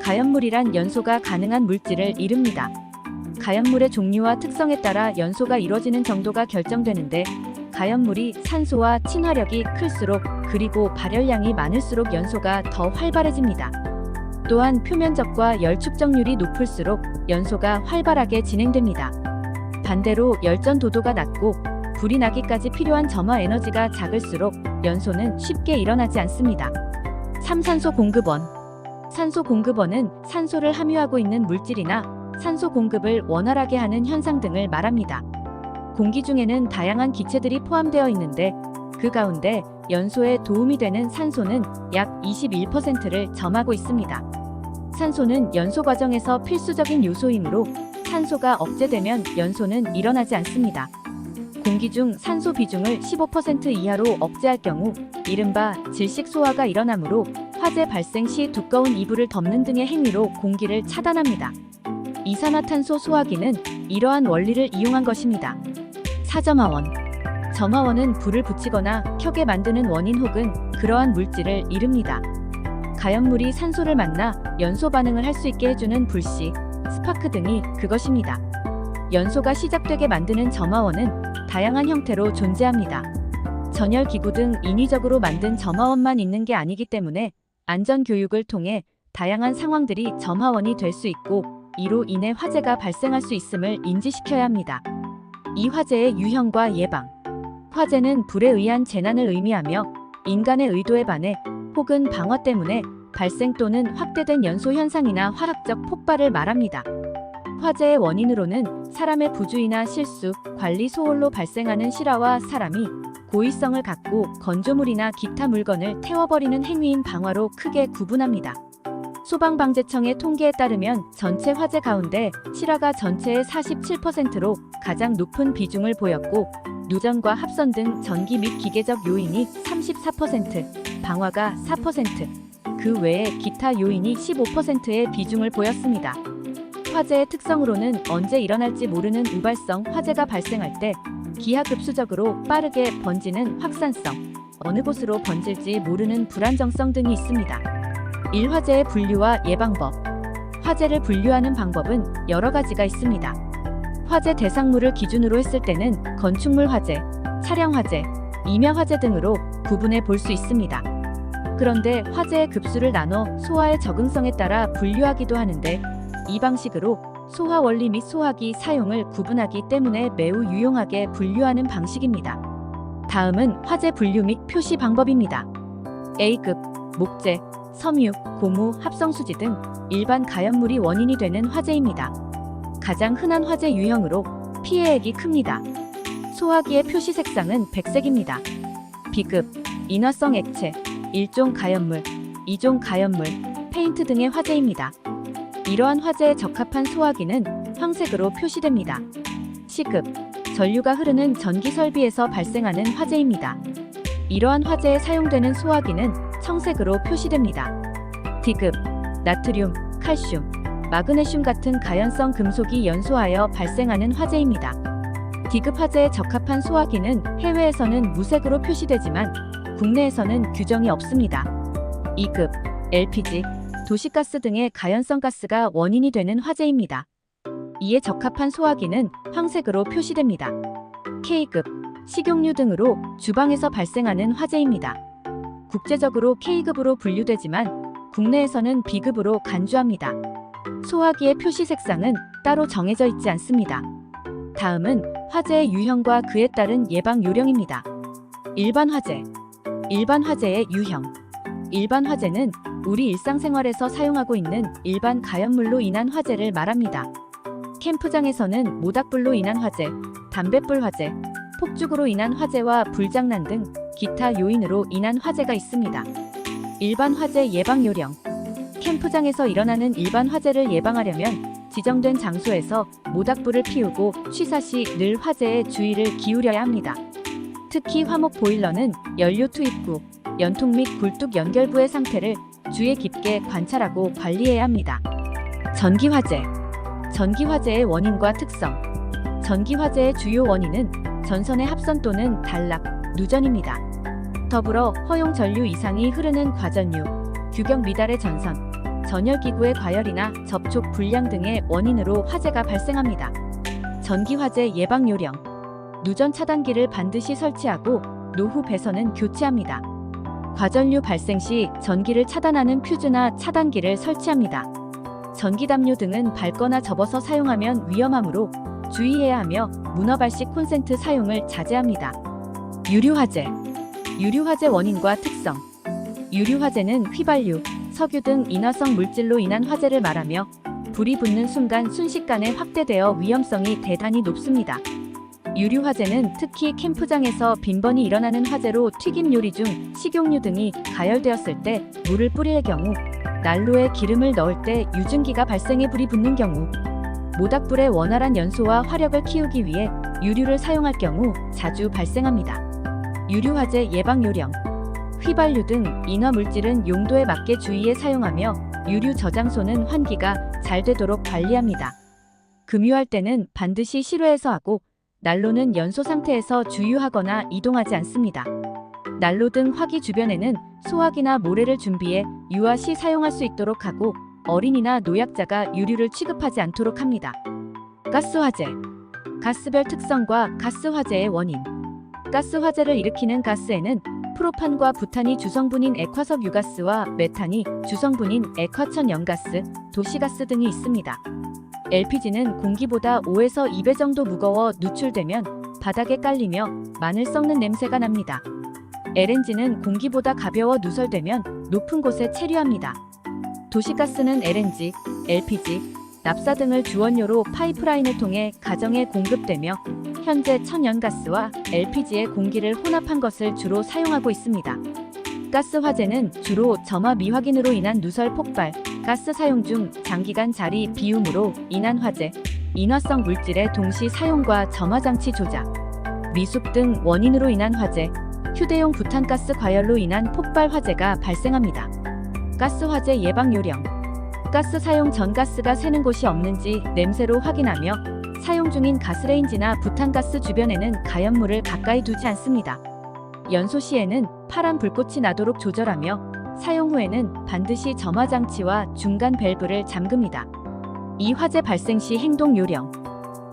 [SPEAKER 1] 가연물이란 연소가 가능한 물질을 이릅니다. 가연물의 종류와 특성에 따라 연소가 이루어지는 정도가 결정되는데 가연물이 산소와 친화력이 클수록 그리고 발열량이 많을수록 연소가 더 활발해집니다. 또한 표면적과 열 축적률이 높을수록 연소가 활발하게 진행됩니다. 반대로 열전 도도가 낮고 불이 나기까지 필요한 점화 에너지가 작을수록 연소는 쉽게 일어나지 않습니다. 3. 산소 공급원. 산소 공급원은 산소를 함유하고 있는 물질이나 산소 공급을 원활하게 하는 현상 등을 말합니다. 공기 중에는 다양한 기체들이 포함되어 있는데 그 가운데 연소에 도움이 되는 산소는 약 21%를 점하고 있습니다. 산소는 연소 과정에서 필수적인 요소이므로 산소가 억제되면 연소는 일어나지 않습니다. 공기 중 산소 비중을 15% 이하로 억제할 경우 이른바 질식 소화가 일어나므로 화재 발생 시 두꺼운 이불을 덮는 등의 행위로 공기를 차단합니다. 이산화탄소 소화기는 이러한 원리를 이용한 것입니다. 사점화원. 점화원은 불을 붙이거나 켜게 만드는 원인 혹은 그러한 물질을 이릅니다. 가연물이 산소를 만나 연소 반응을 할 수 있게 해주는 불씨, 스파크 등이 그것입니다. 연소가 시작되게 만드는 점화원은 다양한 형태로 존재합니다. 전열기구 등 인위적으로 만든 점화원만 있는 게 아니기 때문에 안전교육을 통해 다양한 상황들이 점화원이 될 수 있고 이로 인해 화재가 발생할 수 있음을 인지시켜야 합니다. 이 화재의 유형과 예방. 화재는 불에 의한 재난을 의미하며 인간의 의도에 반해 혹은 방화 때문에 발생 또는 확대된 연소 현상이나 화학적 폭발을 말합니다. 화재의 원인으로는 사람의 부주의나 실수, 관리 소홀로 발생하는 실화와 사람이 고의성을 갖고 건조물이나 기타 물건을 태워버리는 행위인 방화로 크게 구분합니다. 소방방재청의 통계에 따르면 전체 화재 가운데 실화가 전체의 47%로 가장 높은 비중을 보였고 누전과 합선 등 전기 및 기계적 요인이 34%, 방화가 4%, 그 외에 기타 요인이 15%의 비중을 보였습니다. 화재의 특성으로는 언제 일어날지 모르는 우발성 화재가 발생할 때 기하급수적으로 빠르게 번지는 확산성, 어느 곳으로 번질지 모르는 불안정성 등이 있습니다. 1. 화재의 분류와 예방법. 화재를 분류하는 방법은 여러 가지가 있습니다. 화재 대상물을 기준으로 했을 때는 건축물 화재, 차량 화재, 임야 화재 등으로 구분해 볼 수 있습니다. 그런데 화재의 급수를 나눠 소화의 적응성에 따라 분류하기도 하는데 이 방식으로 소화 원리 및 소화기 사용을 구분하기 때문에 매우 유용하게 분류하는 방식입니다. 다음은 화재 분류 및 표시 방법입니다. A급, 목재, 섬유, 고무, 합성수지 등 일반 가연물이 원인이 되는 화재입니다. 가장 흔한 화재 유형으로 피해액이 큽니다. 소화기의 표시 색상은 백색입니다. B급, 인화성 액체, 1종 가연물, 2종 가연물, 페인트 등의 화재입니다. 이러한 화재에 적합한 소화기는 황색으로 표시됩니다. C급, 전류가 흐르는 전기 설비에서 발생하는 화재입니다. 이러한 화재에 사용되는 소화기는 청색으로 표시됩니다. D급, 나트륨, 칼슘, 마그네슘 같은 가연성 금속이 연소하여 발생하는 화재입니다. D급 화재에 적합한 소화기는 해외에서는 무색으로 표시되지만 국내에서는 규정이 없습니다. E급, LPG, 도시가스 등의 가연성 가스가 원인이 되는 화재입니다. 이에 적합한 소화기는 황색으로 표시됩니다. K급, 식용유 등으로 주방에서 발생하는 화재입니다. 국제적으로 K급으로 분류되지만 국내에서는 B급으로 간주합니다. 소화기의 표시 색상은 따로 정해져 있지 않습니다. 다음은 화재의 유형과 그에 따른 예방 요령입니다. 일반 화재. 일반 화재의 유형. 일반 화재는 우리 일상생활에서 사용하고 있는 일반 가연물로 인한 화재를 말합니다. 캠프장에서는 모닥불로 인한 화재, 담뱃불 화재, 폭죽으로 인한 화재와 불장난 등 기타 요인으로 인한 화재가 있습니다. 일반 화재 예방 요령. 캠프장에서 일어나는 일반 화재를 예방하려면 지정된 장소에서 모닥불을 피우고 취사 시 늘 화재에 주의를 기울여야 합니다. 특히 화목 보일러는 연료 투입구, 연통 및 굴뚝 연결부의 상태를 주의 깊게 관찰하고 관리해야 합니다. 전기화재. 전기화재의 원인과 특성. 전기화재의 주요 원인은 전선의 합선 또는 단락, 누전입니다. 더불어 허용 전류 이상이 흐르는 과전류, 규격 미달의 전선, 전열기구의 과열이나 접촉 불량 등의 원인으로 화재가 발생합니다. 전기화재 예방 요령. 누전 차단기를 반드시 설치하고 노후 배선은 교체합니다. 과전류 발생 시 전기를 차단하는 퓨즈나 차단기를 설치합니다. 전기담요 등은 밟거나 접어서 사용하면 위험하므로 주의해야 하며 문어발식 콘센트 사용을 자제합니다. 유류화재. 유류화재 원인과 특성. 유류화재는 휘발유, 석유 등 인화성 물질로 인한 화재를 말하며 불이 붙는 순간 순식간에 확대되어 위험성이 대단히 높습니다. 유류화재는 특히 캠프장에서 빈번히 일어나는 화재로 튀김 요리 중 식용유 등이 가열되었을 때 물을 뿌릴 경우, 난로에 기름을 넣을 때 유증기가 발생해 불이 붙는 경우, 모닥불의 원활한 연소와 화력을 키우기 위해 유류를 사용할 경우 자주 발생합니다. 유류화재 예방 요령. 휘발유 등 인화 물질은 용도에 맞게 주의해 사용하며 유류 저장소는 환기가 잘 되도록 관리합니다. 금유할 때는 반드시 실외에서 하고 난로는 연소 상태에서 주유하거나 이동하지 않습니다. 난로 등 화기 주변에는 소화기나 모래를 준비해 유아 시 사용할 수 있도록 하고 어린이나 노약자가 유류를 취급하지 않도록 합니다. 가스화재. 가스별 특성과 가스화재의 원인. 가스화재를 일으키는 가스에는 프로판과 부탄이 주성분인 액화석 유가스와 메탄이 주성분인 액화천연가스, 도시가스 등이 있습니다. LPG는 공기보다 5에서 2배 정도 무거워 누출되면 바닥에 깔리며 마늘 썩는 냄새가 납니다. LNG는 공기보다 가벼워 누설되면 높은 곳에 체류합니다. 도시가스는 LNG, LPG, 납사 등을 주원료로 파이프라인을 통해 가정에 공급되며 현재 천연가스와 LPG의 공기를 혼합한 것을 주로 사용하고 있습니다. 가스 화재는 주로 점화 미확인으로 인한 누설 폭발, 가스 사용 중 장기간 자리 비움으로 인한 화재, 인화성 물질의 동시 사용과 점화 장치 조작, 미숙 등 원인으로 인한 화재, 휴대용 부탄가스 과열로 인한 폭발 화재가 발생합니다. 가스 화재 예방 요령. 가스 사용 전 가스가 새는 곳이 없는지 냄새로 확인하며 사용 중인 가스레인지나 부탄가스 주변에는 가연물을 가까이 두지 않습니다. 연소 시에는 파란 불꽃이 나도록 조절하며 사용 후에는 반드시 점화 장치와 중간 밸브를 잠급니다. 이 화재 발생 시 행동 요령.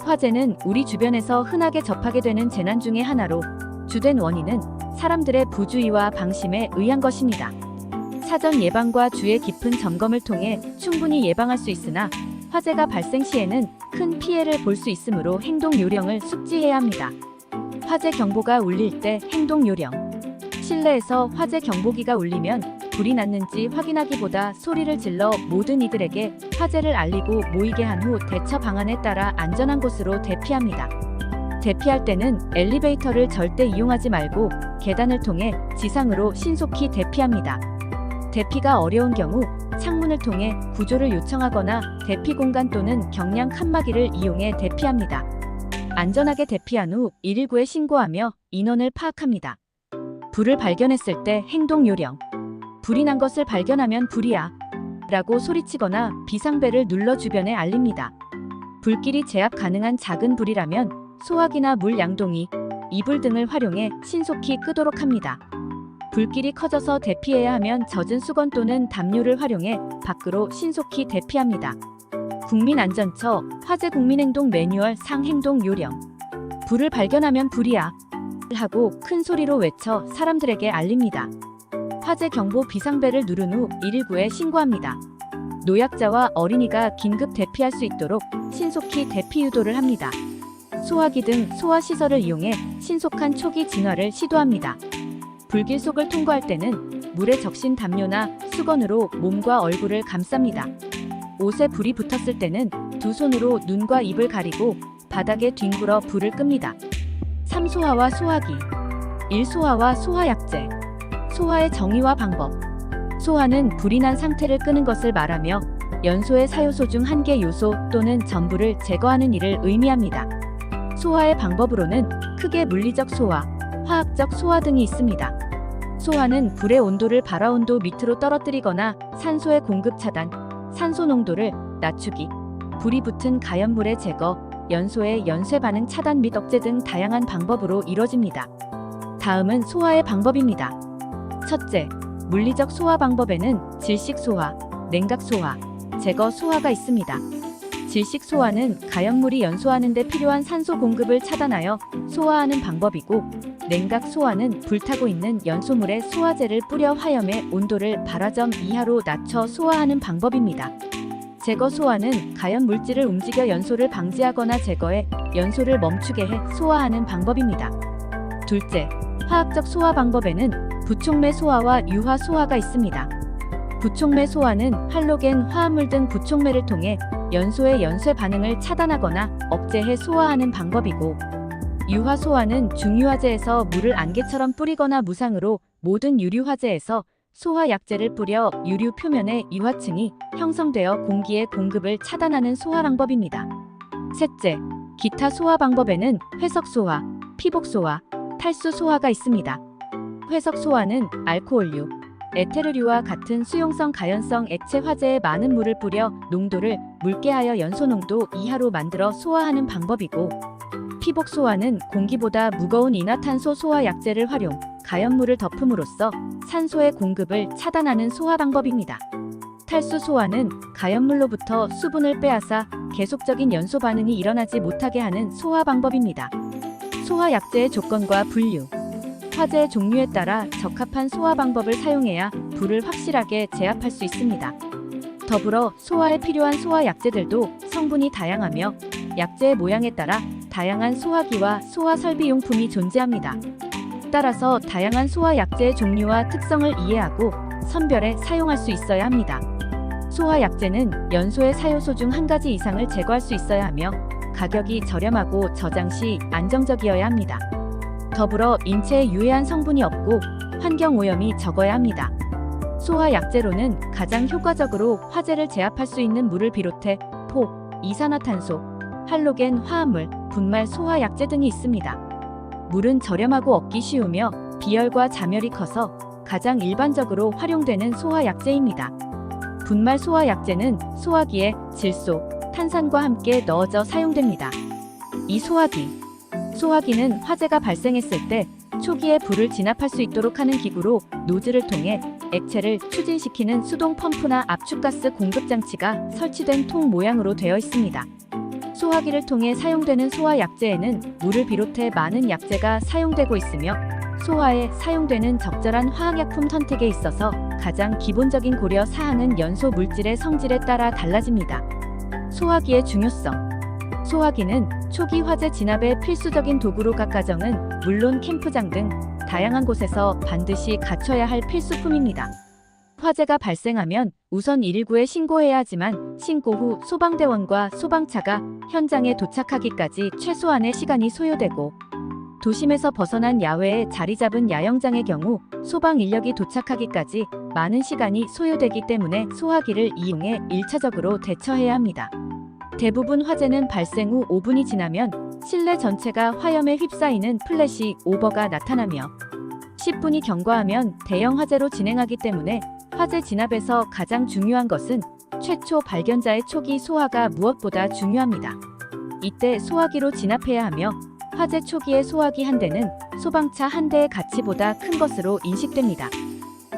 [SPEAKER 1] 화재는 우리 주변에서 흔하게 접하게 되는 재난 중의 하나로 주된 원인은 사람들의 부주의와 방심에 의한 것입니다. 사전 예방과 주의 깊은 점검을 통해 충분히 예방할 수 있으나 화재가 발생 시에는 큰 피해를 볼 수 있으므로 행동 요령을 숙지해야 합니다. 화재 경보가 울릴 때 행동 요령. 실내에서 화재 경보기가 울리면 불이 났는지 확인하기보다 소리를 질러 모든 이들에게 화재를 알리고 모이게 한 후 대처 방안에 따라 안전한 곳으로 대피합니다. 대피할 때는 엘리베이터를 절대 이용하지 말고 계단을 통해 지상으로 신속히 대피합니다. 대피가 어려운 경우 창문을 통해 구조를 요청하거나 대피 공간 또는 경량 칸막이를 이용해 대피합니다. 안전하게 대피한 후 119에 신고하며 인원을 파악합니다. 불을 발견했을 때 행동 요령. 불이 난 것을 발견하면 불이야 라고 소리치거나 비상벨을 눌러 주변에 알립니다. 불길이 제압 가능한 작은 불이라면 소화기나 물 양동이, 이불 등을 활용해 신속히 끄도록 합니다. 불길이 커져서 대피해야 하면 젖은 수건 또는 담요를 활용해 밖으로 신속히 대피합니다. 국민안전처 화재 국민행동 매뉴얼 상 행동 요령. 불을 발견하면 불이야 하고 큰 소리로 외쳐 사람들에게 알립니다. 화재 경보 비상벨을 누른 후 119에 신고합니다. 노약자와 어린이가 긴급 대피할 수 있도록 신속히 대피 유도를 합니다. 소화기 등 소화시설을 이용해 신속한 초기 진화를 시도합니다. 불길 속을 통과할 때는 물에 적신 담요나 수건으로 몸과 얼굴을 감쌉니다. 옷에 불이 붙었을 때는 두 손으로 눈과 입을 가리고 바닥에 뒹굴어 불을 끕니다. 3소화와 소화기. 1소화와 소화약제. 소화의 정의와 방법. 소화는 불이 난 상태를 끄는 것을 말하며 연소의 사요소 중 한 개 요소 또는 전부를 제거하는 일을 의미합니다. 소화의 방법으로는 크게 물리적 소화, 화학적 소화 등이 있습니다. 소화는 불의 온도를 발화온도 밑으로 떨어뜨리거나 산소의 공급 차단, 산소 농도를 낮추기, 불이 붙은 가연물의 제거, 연소의 연쇄 반응 차단 및 억제 등 다양한 방법으로 이뤄집니다. 다음은 소화의 방법입니다. 첫째, 물리적 소화 방법에는 질식 소화, 냉각 소화, 제거 소화가 있습니다. 질식 소화는 가연물이 연소하는 데 필요한 산소 공급을 차단하여 소화하는 방법이고, 냉각 소화는 불타고 있는 연소물에 소화제를 뿌려 화염의 온도를 발화점 이하로 낮춰 소화하는 방법입니다. 제거 소화는 가연 물질을 움직여 연소를 방지하거나 제거해 연소를 멈추게 해 소화하는 방법입니다. 둘째, 화학적 소화 방법에는 부촉매 소화와 유화 소화가 있습니다. 부촉매 소화는 할로겐, 화합물 등 부촉매를 통해 연소의 연쇄 반응을 차단하거나 억제해 소화하는 방법이고, 유화 소화는 중유화제에서 물을 안개처럼 뿌리거나 무상으로 모든 유류화제에서 소화약제를 뿌려 유류 표면에 유화층이 형성되어 공기의 공급을 차단하는 소화 방법입니다. 셋째, 기타 소화 방법에는 회석 소화, 피복 소화, 탈수 소화가 있습니다. 회석 소화는 알코올류, 에테르류와 같은 수용성 가연성 액체 화제에 많은 물을 뿌려 농도를 묽게하여 연소 농도 이하로 만들어 소화하는 방법이고, 피복 소화는 공기보다 무거운 이나탄소 소화 약제를 활용, 가연물을 덮음으로써 산소의 공급을 차단하는 소화 방법입니다. 탈수 소화는 가연물로부터 수분을 빼앗아 계속적인 연소 반응이 일어나지 못하게 하는 소화 방법입니다. 소화 약제의 조건과 분류, 화제의 종류에 따라 적합한 소화 방법을 사용해야 불을 확실하게 제압할 수 있습니다. 더불어 소화에 필요한 소화 약제들도 성분이 다양하며 약제의 모양에 따라 다양한 소화기와 소화 설비 용품이 존재합니다. 따라서 다양한 소화 약제의 종류와 특성을 이해하고 선별해 사용할 수 있어야 합니다. 소화 약제는 연소의 사요소 중 한 가지 이상을 제거할 수 있어야 하며 가격이 저렴하고 저장 시 안정적이어야 합니다. 더불어 인체에 유해한 성분이 없고 환경 오염이 적어야 합니다. 소화 약제로는 가장 효과적으로 화재를 제압할 수 있는 물을 비롯해 포, 이산화탄소, 할로겐 화합물, 분말 소화 약제 등이 있습니다. 물은 저렴하고 얻기 쉬우며 비열과 자멸이 커서 가장 일반적으로 활용되는 소화 약제입니다. 분말 소화 약제는 소화기에 질소, 탄산과 함께 넣어져 사용됩니다. 이 소화기는 화재가 발생했을 때 초기에 불을 진압할 수 있도록 하는 기구로 노즐을 통해 액체를 추진시키는 수동 펌프나 압축가스 공급 장치가 설치된 통 모양으로 되어 있습니다. 소화기를 통해 사용되는 소화 약제에는 물을 비롯해 많은 약제가 사용되고 있으며 소화에 사용되는 적절한 화학약품 선택에 있어서 가장 기본적인 고려 사항은 연소 물질의 성질에 따라 달라집니다. 소화기의 중요성. 소화기는 초기 화재 진압의 필수적인 도구로 각 가정은 물론 캠프장 등 다양한 곳에서 반드시 갖춰야 할 필수품입니다. 화재가 발생하면 우선 119에 신고해야 하지만 신고 후 소방대원과 소방차가 현장에 도착하기까지 최소한의 시간이 소요되고, 도심에서 벗어난 야외에 자리 잡은 야영장의 경우 소방 인력이 도착하기까지 많은 시간이 소요되기 때문에 소화기를 이용해 1차적으로 대처해야 합니다. 대부분 화재는 발생 후 5분이 지나면 실내 전체가 화염에 휩싸이는 플래시 오버가 나타나며 10분이 경과하면 대형 화재로 진행하기 때문에 화재 진압에서 가장 중요한 것은 최초 발견자의 초기 소화가 무엇보다 중요합니다. 이때 소화기로 진압해야 하며 화재 초기의 소화기 한 대는 소방차 한 대의 가치보다 큰 것으로 인식됩니다.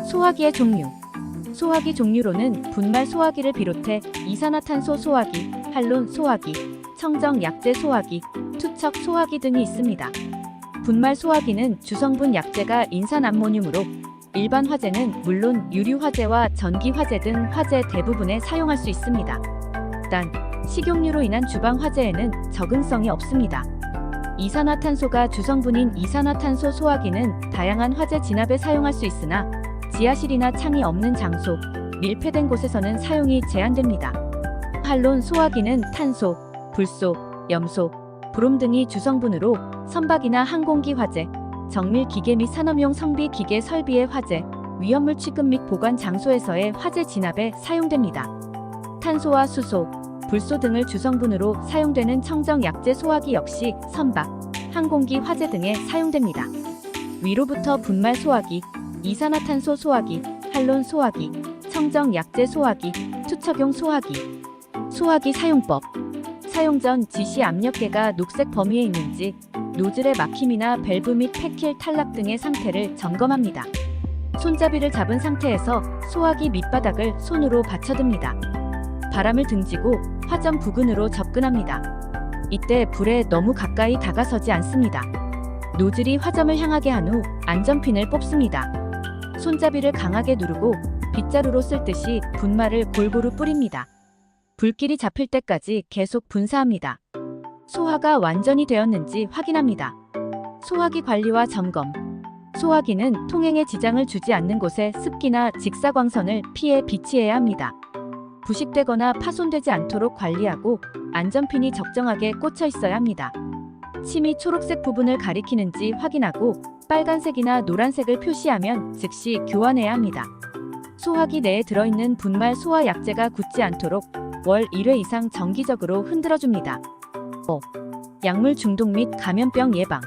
[SPEAKER 1] 소화기의 종류. 소화기 종류로는 분말 소화기를 비롯해 이산화탄소 소화기, 할론 소화기, 청정 약제 소화기, 투척 소화기 등이 있습니다. 분말 소화기는 주성분 약제가 인산암모늄으로 일반 화재는 물론 유류 화재와 전기 화재 등 화재 대부분에 사용할 수 있습니다. 단, 식용유로 인한 주방 화재에는 적응성이 없습니다. 이산화탄소가 주성분인 이산화탄소 소화기는 다양한 화재 진압에 사용할 수 있으나 지하실이나 창이 없는 장소, 밀폐된 곳에서는 사용이 제한됩니다. 할론 소화기는 탄소, 불소, 염소, 브롬 등이 주성분으로 선박이나 항공기 화재, 정밀 기계 및 산업용 성비 기계 설비의 화재, 위험물 취급 및 보관 장소에서의 화재 진압에 사용됩니다. 탄소와 수소, 불소 등을 주성분으로 사용되는 청정 약제 소화기 역시 선박, 항공기 화재 등에 사용됩니다. 위로부터 분말 소화기, 이산화탄소 소화기, 할론 소화기, 청정 약재 소화기, 투척용 소화기. 소화기 사용법. 사용 전 지시 압력계가 녹색 범위에 있는지, 노즐의 막힘이나 밸브 및 패킬 탈락 등의 상태를 점검합니다. 손잡이를 잡은 상태에서 소화기 밑바닥을 손으로 받쳐듭니다. 바람을 등지고 화점 부근으로 접근합니다. 이때 불에 너무 가까이 다가서지 않습니다. 노즐이 화점을 향하게 한 후 안전핀을 뽑습니다. 손잡이를 강하게 누르고 빗자루로 쓸 듯이 분말을 골고루 뿌립니다. 불길이 잡힐 때까지 계속 분사합니다. 소화가 완전히 되었는지 확인합니다. 소화기 관리와 점검. 소화기는 통행에 지장을 주지 않는 곳에 습기나 직사광선을 피해 비치해야 합니다. 부식되거나 파손되지 않도록 관리하고 안전핀이 적정하게 꽂혀 있어야 합니다. 침이 초록색 부분을 가리키는지 확인하고 빨간색이나 노란색을 표시하면 즉시 교환해야 합니다. 소화기 내에 들어있는 분말 소화 약재가 굳지 않도록 월 1회 이상 정기적으로 흔들어줍니다. 약물 중독 및 감염병 예방.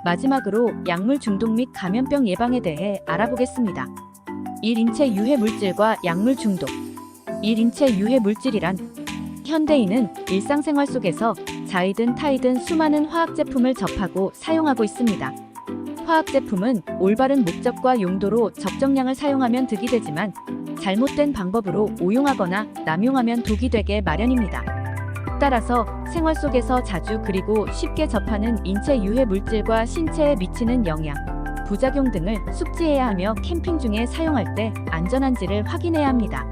[SPEAKER 1] 마지막으로 약물 중독 및 감염병 예방에 대해 알아보겠습니다. 1인체 유해 물질과 약물 중독. 1인체 유해 물질이란 현대인은 일상생활 속에서 자이든 타이든 수많은 화학제품을 접하고 사용하고 있습니다. 화학제품은 올바른 목적과 용도로 적정량을 사용하면 득이 되지만 잘못된 방법으로 오용하거나 남용하면 독이 되게 마련입니다. 따라서 생활 속에서 자주 그리고 쉽게 접하는 인체 유해 물질과 신체에 미치는 영향, 부작용 등을 숙지해야 하며 캠핑 중에 사용할 때 안전한지를 확인해야 합니다.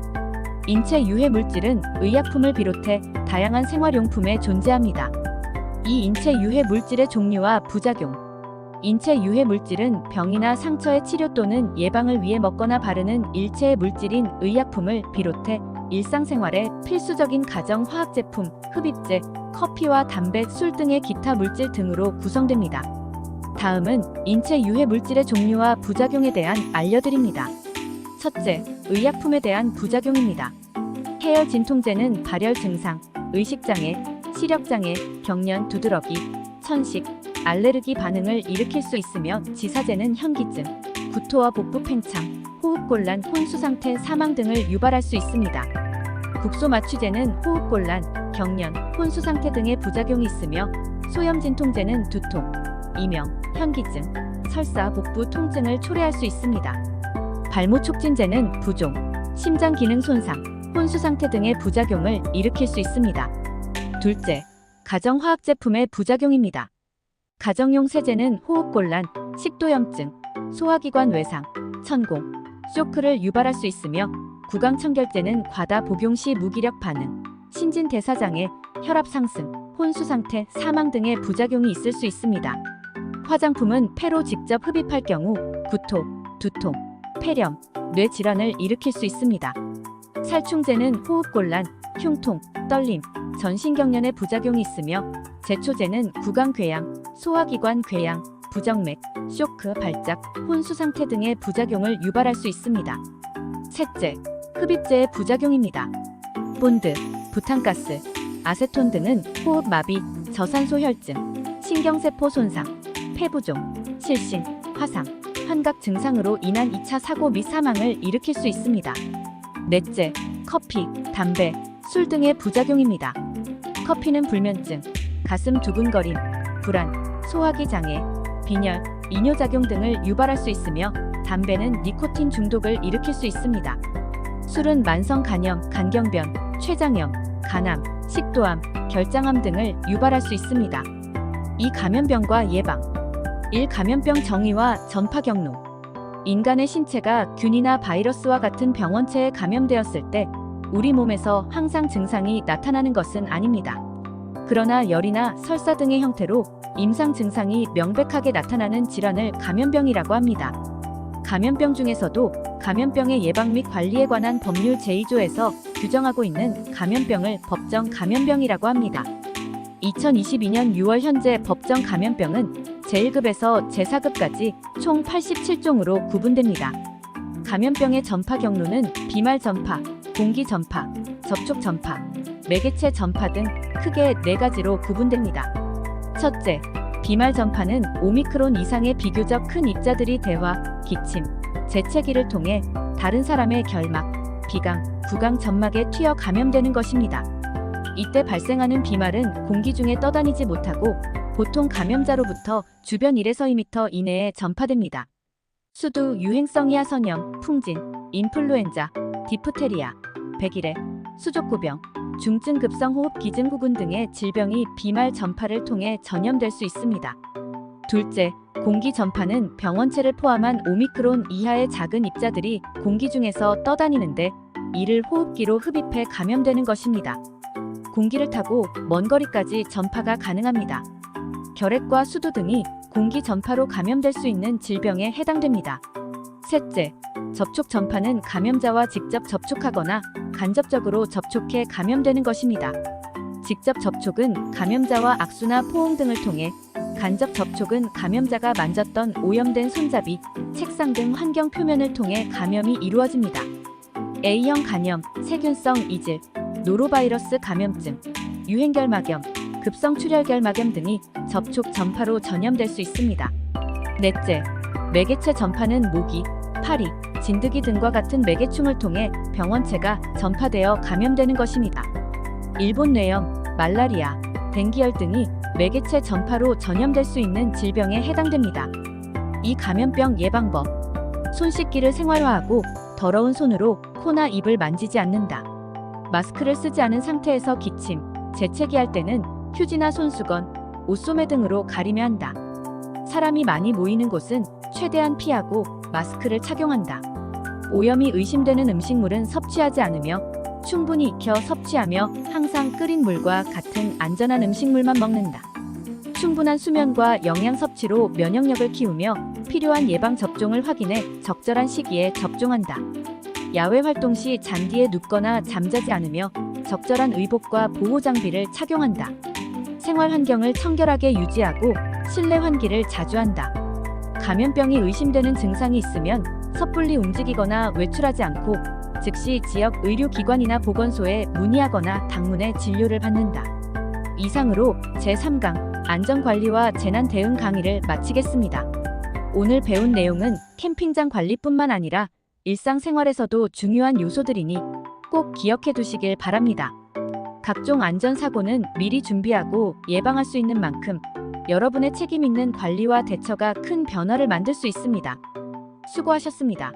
[SPEAKER 1] 인체 유해 물질은 의약품을 비롯해 다양한 생활용품에 존재합니다. 이 인체 유해 물질의 종류와 부작용. 인체 유해 물질은 병이나 상처의 치료 또는 예방을 위해 먹거나 바르는 일체의 물질인 의약품을 비롯해 일상생활에 필수적인 가정 화학제품, 흡입제, 커피와 담배, 술 등의 기타 물질 등으로 구성됩니다. 다음은 인체 유해 물질의 종류와 부작용에 대한 알려드립니다. 첫째, 의약품에 대한 부작용입니다. 해열 진통제는 발열 증상, 의식장애, 시력장애, 경련, 두드러기, 천식, 알레르기 반응을 일으킬 수 있으며 지사제는 현기증, 구토와 복부 팽창, 호흡곤란, 혼수상태, 사망 등을 유발할 수 있습니다. 국소마취제는 호흡곤란, 경련, 혼수상태 등의 부작용이 있으며 소염진통제는 두통, 이명, 현기증, 설사, 복부 통증을 초래할 수 있습니다. 발모촉진제는 부종, 심장 기능 손상, 혼수상태 등의 부작용을 일으킬 수 있습니다. 둘째, 가정화학제품의 부작용입니다. 가정용 세제는 호흡곤란, 식도염증, 소화기관 외상, 천공, 쇼크를 유발할 수 있으며 구강청결제는 과다 복용 시 무기력 반응, 신진대사장애, 혈압 상승, 혼수상태, 사망 등의 부작용이 있을 수 있습니다. 화장품은 폐로 직접 흡입할 경우 구토, 두통, 폐렴, 뇌질환을 일으킬 수 있습니다. 살충제는 호흡곤란, 흉통, 떨림, 전신경련의 부작용이 있으며 제초제는 구강궤양, 소화기관 궤양, 부정맥, 쇼크, 발작, 혼수상태 등의 부작용을 유발할 수 있습니다. 셋째, 흡입제의 부작용입니다. 본드, 부탄가스, 아세톤 등은 호흡마비, 저산소혈증, 신경세포 손상, 폐부종, 실신, 화상, 환각 증상으로 인한 2차 사고 및 사망을 일으킬 수 있습니다. 넷째, 커피, 담배, 술 등의 부작용입니다. 커피는 불면증, 가슴 두근거림, 불안, 소화기 장애, 빈혈, 이뇨작용 등을 유발할 수 있으며 담배는 니코틴 중독을 일으킬 수 있습니다. 술은 만성 간염, 간경변, 췌장염, 간암, 식도암, 결장암 등을 유발할 수 있습니다. 2. 감염병과 예방. 1. 감염병 정의와 전파 경로. 인간의 신체가 균이나 바이러스와 같은 병원체에 감염되었을 때 우리 몸에서 항상 증상이 나타나는 것은 아닙니다. 그러나 열이나 설사 등의 형태로 임상 증상이 명백하게 나타나는 질환을 감염병이라고 합니다. 감염병 중에서도 감염병의 예방 및 관리에 관한 법률 제2조에서 규정하고 있는 감염병을 법정 감염병이라고 합니다. 2022년 6월 현재 법정 감염병은 제1급에서 제4급까지 총 87종으로 구분됩니다. 감염병의 전파 경로는 비말 전파, 공기 전파, 접촉 전파, 매개체 전파 등 크게 4가지로 구분됩니다. 첫째, 비말 전파는 오미크론 이상의 비교적 큰 입자들이 대화, 기침, 재채기를 통해 다른 사람의 결막, 비강, 구강 점막에 튀어 감염되는 것입니다. 이때 발생하는 비말은 공기 중에 떠다니지 못하고 보통 감염자로부터 주변 1에서 2m 이내에 전파됩니다. 수두, 유행성 이하선염, 풍진, 인플루엔자, 디프테리아, 백일해, 수족구병, 중증급성 호흡기증후군 등의 질병이 비말 전파를 통해 전염될 수 있습니다. 둘째, 공기 전파는 병원체를 포함한 오미크론 이하의 작은 입자들이 공기 중에서 떠다니는데 이를 호흡기로 흡입해 감염되는 것입니다. 공기를 타고 먼 거리까지 전파가 가능합니다. 결핵과 수두 등이 공기 전파로 감염될 수 있는 질병에 해당됩니다. 셋째, 접촉 전파는 감염자와 직접 접촉하거나 간접적으로 접촉해 감염되는 것입니다. 직접 접촉은 감염자와 악수나 포옹 등을 통해, 간접 접촉은 감염자가 만졌던 오염된 손잡이, 책상 등 환경 표면을 통해 감염이 이루어집니다. A형 간염, 세균성 이질, 노로바이러스 감염증, 유행결막염, 급성출혈결막염 등이 접촉 전파로 전염될 수 있습니다. 넷째, 매개체 전파는 모기, 파리, 진드기 등과 같은 매개충을 통해 병원체가 전파되어 감염되는 것입니다. 일본 뇌염, 말라리아, 댕기열 등이 매개체 전파로 전염될 수 있는 질병에 해당됩니다. 이 감염병 예방법: 손 씻기를 생활화하고 더러운 손으로 코나 입을 만지지 않는다. 마스크를 쓰지 않은 상태에서 기침, 재채기할 때는 휴지나 손수건, 옷소매 등으로 가리며 한다. 사람이 많이 모이는 곳은 최대한 피하고 마스크를 착용한다. 오염이 의심되는 음식물은 섭취하지 않으며 충분히 익혀 섭취하며 항상 끓인 물과 같은 안전한 음식물만 먹는다. 충분한 수면과 영양 섭취로 면역력을 키우며 필요한 예방 접종을 확인해 적절한 시기에 접종한다. 야외 활동 시 잔디에 눕거나 잠자지 않으며 적절한 의복과 보호 장비를 착용한다. 생활 환경을 청결하게 유지하고 실내 환기를 자주 한다. 감염병이 의심되는 증상이 있으면 섣불리 움직이거나 외출하지 않고 즉시 지역 의료기관이나 보건소에 문의하거나 당문의 진료를 받는다. 이상으로 제3강 안전관리와 재난대응 강의를 마치겠습니다. 오늘 배운 내용은 캠핑장 관리뿐만 아니라 일상생활에서도 중요한 요소들이니 꼭 기억해 두시길 바랍니다. 각종 안전사고는 미리 준비하고 예방할 수 있는 만큼 여러분의 책임 있는 관리와 대처가 큰 변화를 만들 수 있습니다. 수고하셨습니다.